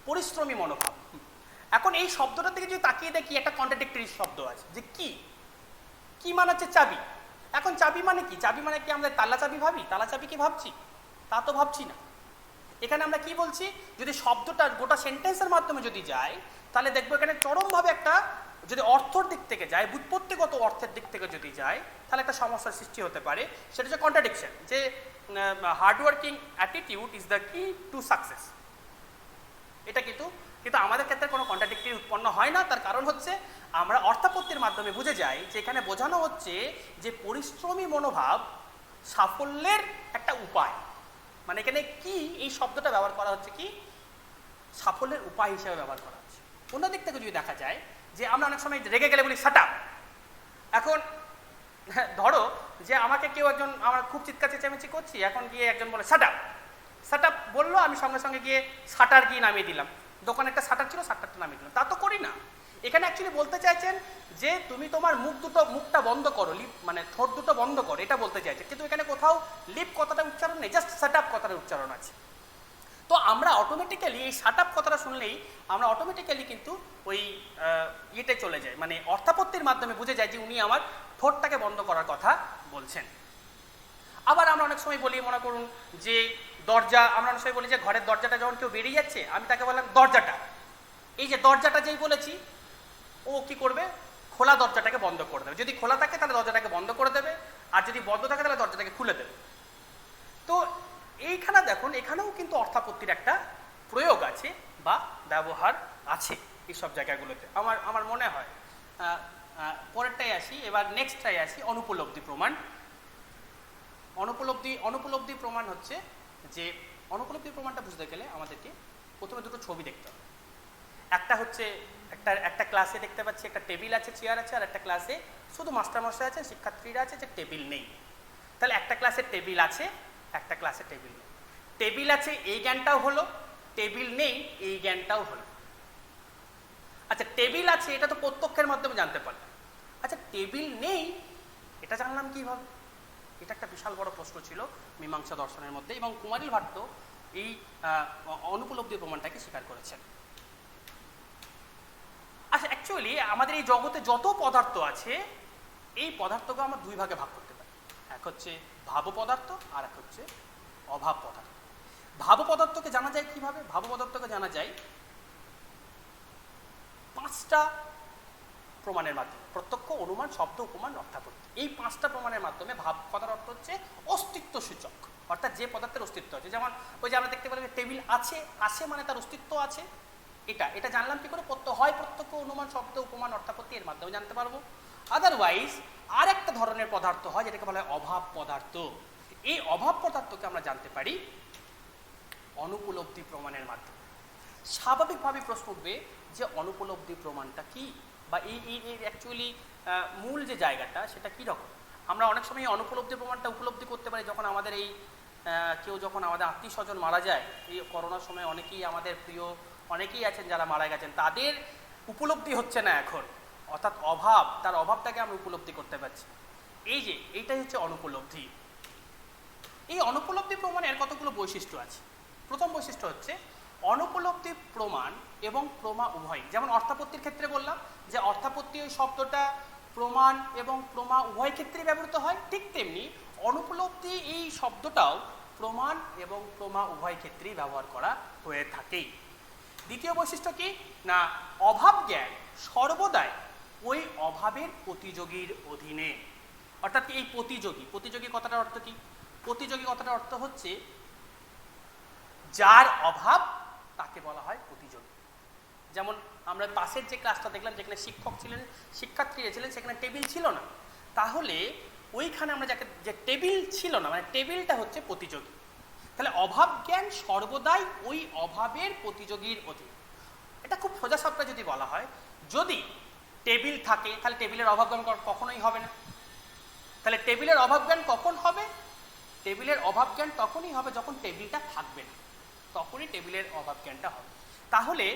A: পরিশ্রমী মনোভাব। এখন এই শব্দটার দিকে যদি তাকিয়ে দেখি, একটা কন্ট্রাডিক্টরি শব্দ আছে, যে কি মানে হচ্ছে চাবি। এখন চাবি মানে কি? চাবি মানে কি আমরা তালা চাবি ভাবি? তালা চাবি কি ভাবছি? তা তো ভাবছি না। এখানে আমরা কি বলছি, যদি শব্দটা গোটা সেন্টেন্সের মাধ্যমে যদি যায়, তাহলে দেখবো এখানে চরমভাবে একটা, যদি অর্থর দিক থেকে যায়, ব্যুৎপত্তিগত অর্থের দিক থেকে যদি যায়, তাহলে একটা সমস্যার সৃষ্টি হতে পারে। সেটা হচ্ছে কন্ট্রাডিকশন, যে হার্ডওয়ার্কিং অ্যাটিটিউড ইজ দ্য কি টু সাকসেস। এটা কিন্তু আমাদের ক্ষেত্রে কোনো কন্ট্রাডিক্টরি উৎপন্ন হয় না। তার কারণ হচ্ছে আমরা অর্থাপত্তির মাধ্যমে বুঝে যাই যে এখানে বোঝানো হচ্ছে যে পরিশ্রমী মনোভাব সাফল্যের একটা উপায়। মানে এখানে কি, এই শব্দটা ব্যবহার করা হচ্ছে কি সাফল্যের উপায় হিসেবে ব্যবহার করা হচ্ছে। অন্য দিক থেকে যদি দেখা যায়, যে আমরা অনেক সময় রেগে গেলে বলি শাট আপ। এখন ধরো যে আমাকে কেউ একজন, আমার খুব চিৎকার চেঁচামেচি করছি, এখন গিয়ে একজন বলে শাট আপ বললো, আমি সঙ্গে সঙ্গে গিয়ে শাটার গিয়ে নামিয়ে দিলাম, দোকানে একটা শাটার ছিল, শাটারটা নামিয়ে দিলাম। তা তো করি না। এখানে অ্যাকচুয়ালি বলতে চাইছেন যে তুমি তোমার মুখটা বন্ধ করো, লিপ মানে ঠোঁট দুটো বন্ধ করো, এটা বলতে চাইছে। কিন্তু এখানে কোথাও লিপ কথাটা উচ্চারণ নেই, জাস্ট শাট আপ কথাটা উচ্চারণ আছে। তো আমরা অটোমেটিক্যালি এই শাট আপ কথাটা শুনলেই আমরা অটোমেটিক্যালি কিন্তু ওই ইয়েতে চলে যাই, মানে অর্থাপত্তির মাধ্যমে বুঝে যাই যে উনি আমার ঠোঁটটাকে বন্ধ করার কথা বলছেন। আবার আমরা অনেক সময় বলি, মনে করুন যে দরজা, আমরা অনেক সময় বলি যে ঘরের দরজাটা যখন কেউ বেরিয়ে যাচ্ছে, আমি তাকে বললাম দরজাটা, এই যে দরজাটা যেই বলেছি, ও কি করবে, খোলা দরজাটাকে বন্ধ করে দেবে। যদি খোলা থাকে তাহলে দরজাটাকে বন্ধ করে দেবে, আর যদি বন্ধ থাকে তাহলে দরজাটাকে খুলে দেবে। তো এইখানে দেখুন, এখানেও কিন্তু অর্থাপত্তির একটা প্রয়োগ আছে বা ব্যবহার আছে এইসব জায়গাগুলোতে, আমার মনে হয়। পরেরটাই আসি, এবার নেক্সটটাই আসি, অনুপলব্ধি প্রমাণ। অনুপলব্ধি প্রমাণ হচ্ছে যে, অনুপলব্ধি প্রমাণটা বুঝতে গেলে আমাদেরকে প্রথমে দুটো ছবি দেখতে হবে। একটা হচ্ছে একটা ক্লাসে দেখতে পাচ্ছি একটা টেবিল আছে, চেয়ার আছে, আর একটা ক্লাসে শুধু মাস্টারমশাই আছে, শিক্ষার্থীরা আছে, যে টেবিল নেই। তাহলে একটা ক্লাসে টেবিল আছে, একটা ক্লাসে টেবিল নেই। টেবিল আছে এই জ্ঞানটাও হলো, টেবিল নেই এই জ্ঞানটাও হলো। আচ্ছা, টেবিল আছে এটা তো প্রত্যক্ষের মাধ্যমে জানতে পারলাম। আচ্ছা, টেবিল নেই এটা জানলাম কিভাবে? এটা একটা বিশাল বড় প্রশ্ন ছিল মীমাংসা দর্শনের মধ্যে, এবং কুমারিল ভাট্ট এই অনুপলব্ধি প্রমাণটাকে স্বীকার করেছেন। আচ্ছা, অ্যাকচুয়ালি আমাদের এই জগতে যত পদার্থ আছে, এই পদার্থকে আমরা দুই ভাগে ভাগ করতে পারি। এক হচ্ছে ভাব পদার্থ, আর এক হচ্ছে অভাব পদার্থ। ভাব পদার্থকে জানা যায় কিভাবে? ভাব পদার্থকে জানা যায় 5টা প্রমাণের মাধ্যমে: প্রত্যক্ষ, অনুমান, শব্দ, উপমান, অর্থাপত্তি। এই 5টা প্রমাণের মাধ্যমে ভাব কথার অর্থ হচ্ছে অস্তিত্ব সূচক, অর্থাৎ যে পদার্থের অস্তিত্ব আছে। যেমন ওই যে আমরা দেখতে পেলাম টেবিল আছে, আছে মানে তার অস্তিত্ব আছে। এটা জানলাম কি করে? হয় প্রত্যক্ষ, অনুমান, শব্দ, উপমান, অর্থাপত্তি, এর মাধ্যমে জানতে পারবো। আদারওয়াইজ আর একটা ধরনের পদার্থ হয় যেটাকে বলা হয় অভাব পদার্থ। এই অভাব পদার্থকে আমরা জানতে পারি অনুপলব্ধি প্রমাণের মাধ্যমে। স্বাভাবিকভাবে প্রশ্ন উঠবে যে অনুপলব্ধি প্রমাণটা কি, বা এই অ্যাকচুয়ালি মূল যে জায়গাটা সেটা কী রকম। আমরা অনেক সময় অনুপলব্ধি প্রমাণটা উপলব্ধি করতে পারি যখন আমাদের এই যখন আমাদের আত্মীয় স্বজন মারা যায়। এই করোনার সময় অনেকেই আমাদের প্রিয় অনেকেই আছেন যারা মারা গেছেন, তাদের উপলব্ধি হচ্ছে না এখন, অর্থাৎ তার অভাবটাকে আমরা উপলব্ধি করতে পারছি। এইটাই হচ্ছে অনুপলব্ধি। এই অনুপলব্ধি প্রমাণের কতগুলো বৈশিষ্ট্য আছে। প্রথম বৈশিষ্ট্য হচ্ছে অনুপলব্ধি প্রমাণ এবং প্রমা উভয়। যেমন অর্থাপত্তির ক্ষেত্রে বললাম যে অর্থাপত্তি ওই শব্দটা প্রমাণ এবং প্রমা উভয় ক্ষেত্রেই ব্যবহৃত হয়, ঠিক তেমনি অনুপলব্ধি এই শব্দটাও প্রমাণ এবং প্রমা উভয় ক্ষেত্রেই ব্যবহার করা হয়ে থাকে। দ্বিতীয় বৈশিষ্ট্য কি না, অভাব জ্ঞান সর্বদাই ওই অভাবের প্রতিযোগীর অধীনে। অর্থাৎ এই প্রতিযোগী কথাটার অর্থ কি? প্রতিযোগী কথাটার অর্থ হচ্ছে যার অভাব তাকে বলা হয় প্রতিযোগী। যেমন আমরা পাশের যে ক্লাসটা দেখলাম যেখানে শিক্ষক ছিলেন, শিক্ষার্থীরা ছিলেন, সেখানে টেবিল ছিল না। তাহলে ওইখানে আমরা যে টেবিল ছিল না, মানে টেবিলটা হচ্ছে প্রতিযোগী। তাহলে অভাব জ্ঞান সর্বদাই ওই অভাবের প্রতিযোগীর অধীন। এটা খুব সোজা শব্দে যদি বলা হয়, যদি টেবিল থাকে তাহলে টেবিলের অভাব জ্ঞান কখনোই হবে না। তাহলে টেবিলের অভাব জ্ঞান কখন হবে? টেবিলের অভাব জ্ঞান তখনই হবে যখন টেবিলটা থাকবে না, তখনই টেবিলের অভাব জ্ঞানটা হবে। তাহলে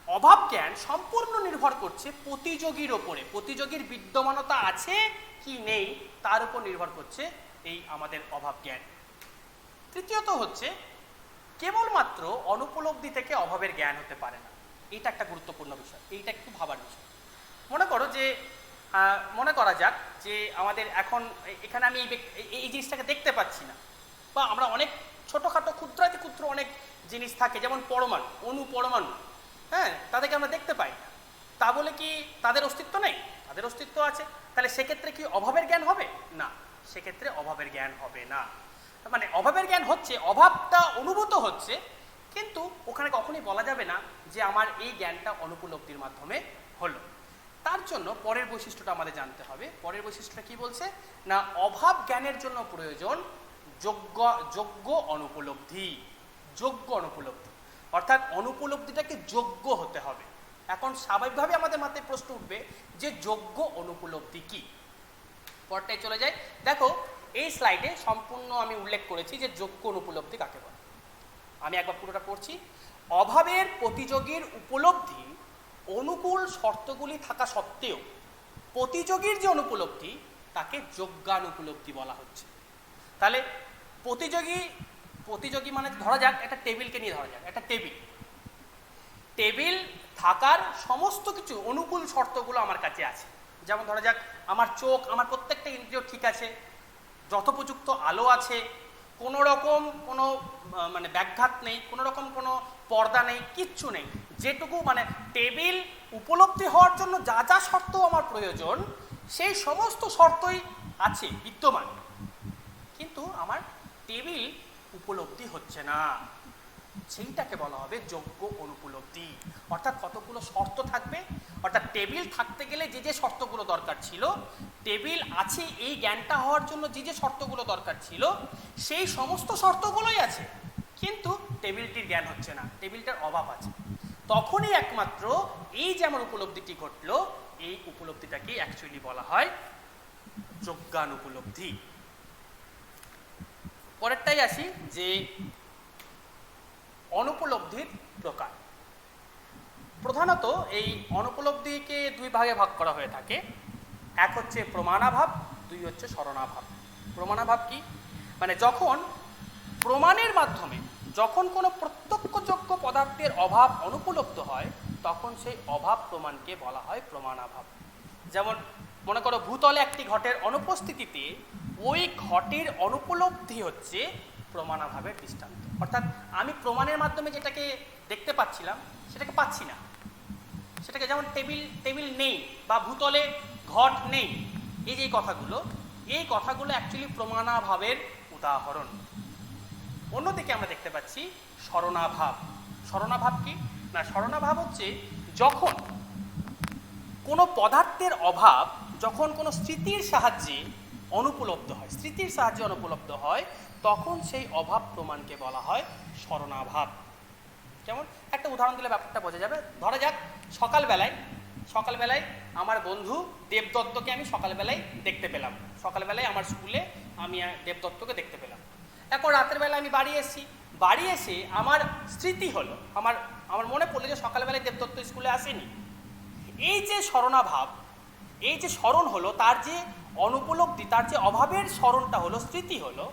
A: অভাব জ্ঞান সম্পূর্ণ নির্ভর করছে প্রতিযোগীর ওপরে। প্রতিযোগীর বিদ্যমানতা আছে কি নেই তার উপর নির্ভর করছে এই আমাদের অভাব জ্ঞান। তৃতীয়ত হচ্ছে কেবলমাত্র অনুপলব্ধি থেকে অভাবের জ্ঞান হতে পারে না। এটা একটা গুরুত্বপূর্ণ বিষয়, এইটা একটু ভাবার বিষয়। মনে করা যাক যে আমাদের এখন এখানে আমি এই জিনিসটাকে দেখতে পাচ্ছি না, বা আমরা অনেক ছোটোখাটো ক্ষুদ্রাতি ক্ষুদ্র অনেক জিনিস থাকে, যেমন পরমাণু, পরমাণু, হ্যাঁ, তাদেরকে আমরা দেখতে পাই না। তা বলে কি তাদের অস্তিত্ব নেই? তাদের অস্তিত্ব আছে। তাহলে সেক্ষেত্রে কি অভাবের জ্ঞান হবে? না, সেক্ষেত্রে অভাবের জ্ঞান হবে না। মানে অভাবের জ্ঞান হচ্ছে, অভাবটা অনুভূত হচ্ছে, কিন্তু ওখানে কখনোই বলা যাবে না যে আমার এই জ্ঞানটা অনুপলব্ধির মাধ্যমে হলো। তার জন্য পরের বৈশিষ্ট্যটা আমাদের জানতে হবে। পরের বৈশিষ্ট্যটা কি বলছে না, অভাব জ্ঞানের জন্য প্রয়োজন যোগ্য অনুপলব্ধি। যোগ্য অনুপলব্ধি অর্থাৎ অনুপলব্ধিটাকে যোগ্য হতে হবে। এখন স্বাভাবিকভাবে আমাদের মাথায় প্রশ্ন উঠবে যে যোগ্য অনুপলব্ধি কি। পরটায় চলে যায়। দেখো এই স্লাইডে সম্পূর্ণ আমি উল্লেখ করেছি যে যোগ্য অনুপলব্ধি কাকে বলে। আমি একবার পুরোটা পড়ছি। অভাবের প্রতিযোগীর উপলব্ধি অনুকূল শর্তগুলি থাকা সত্ত্বেও প্রতিযোগীর যে অনুপলব্ধি তাকে যোগ্যানুপলব্ধি বলা হচ্ছে। তাহলে প্রতিযোগী প্রতিযোগী মানে ধরা যাক একটা টেবিলকে নিয়ে ধরা যাক, একটা টেবিল থাকার সমস্ত কিছু অনুকূল শর্তগুলো আমার কাছে আছে। যেমন ধরা যাক আমার চোখ, আমার প্রত্যেকটা ইন্দ্রিয় ঠিক আছে, যথোপযুক্ত আলো আছে, কোনো রকম কোনো মানে ব্যাঘাত নেই, কোনো রকম কোনো পর্দা নেই, কিচ্ছু নেই। যেটুকু মানে টেবিল উপলব্ধি হওয়ার জন্য যা যা শর্ত আমার প্রয়োজন সেই সমস্ত শর্তই আছে, বিদ্যমান, কিন্তু আমার টেবিল উপলব্ধি হচ্ছে না, সেইটাকে বলা হবে যোগ্য অনুপলব্ধি। অর্থাৎ কতগুলো শর্ত থাকবে, অর্থাৎ টেবিল থাকতে গেলে যে যে শর্তগুলো দরকার ছিল, টেবিল আছে এই জ্ঞানটা হওয়ার জন্য যে যে শর্তগুলো দরকার ছিল সেই সমস্ত শর্তগুলোই আছে, কিন্তু টেবিলটির জ্ঞান হচ্ছে না, টেবিলটার অভাব আছে। তখনই একমাত্র এই যে আমার উপলব্ধিটি ঘটলো, এই উপলব্ধিটাকে অ্যাকচুয়ালি বলা হয় যোগ্যানুপলব্ধি। পরেরটাই আসি যে অনুপলব্ধির প্রকার। প্রধানত এই অনুপলব্ধিকে দুই ভাগে ভাগ করা হয়ে থাকে, এক হচ্ছে প্রমাণাভাব, দুই হচ্ছে স্মরণাভাব। প্রমাণাভাব কি? মানে যখন প্রমাণের মাধ্যমে যখন কোনো প্রত্যক্ষযোগ্য পদার্থের অভাব অনুপলব্ধ হয় তখন সেই অভাব প্রমাণকে বলা হয় প্রমাণাভাব। যেমন মনে করো ভূতলে একটি ঘটের অনুপস্থিতিতে ওই ঘটের অনুপলব্ধি হচ্ছে প্রমাণাভাবের দৃষ্টান্ত। অর্থাৎ আমি প্রমাণের মাধ্যমে যেটাকে দেখতে পাচ্ছিলাম সেটাকে পাচ্ছি না, সেটাকে যেমন টেবিল নেই বা ভূতলে ঘট নেই, এই যে এই কথাগুলো অ্যাকচুয়ালি প্রমাণাভাবের উদাহরণ। অন্যদিকে আমরা দেখতে পাচ্ছি স্মরণাভাব। স্মরণাভাব কি না, স্মরণাভাব হচ্ছে যখন কোনো পদার্থের অভাব যখন কোনো স্মৃতির সাহায্যে অনুপলব্ধ হয়, তখন সেই অভাব প্রমাণকে বলা হয় স্মরণাভাব। যেমন একটা উদাহরণ দিলে ব্যাপারটা বোঝা যাবে। ধরা যাক সকালবেলায় আমার বন্ধু দেবদত্তকে আমি সকালবেলায় দেখতে পেলাম, সকালবেলায় আমার স্কুলে আমি দেবদত্তকে দেখতে পেলাম। এখন রাতের বেলা আমি বাড়ি এসে আমার স্মৃতি হলো, আমার মনে পড়লো যে সকালবেলায় দেবদত্ত স্কুলে আসেনি। এই যে স্মরণাভাব, এই যে স্মরণ হলো, তার যে অনুপলব্ধি, তার যে অভাবের স্মরণটা হলো, স্মৃতি হলো,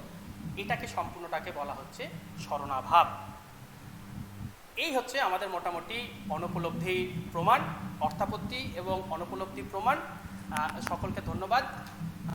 A: এটাকে সম্পূর্ণটাকে বলা হচ্ছে স্মরণাভাব। এই হচ্ছে আমাদের মোটামুটি অনুপলব্ধি প্রমাণ, অর্থাপত্তি এবং অনুপলব্ধি প্রমাণ। সকলকে ধন্যবাদ।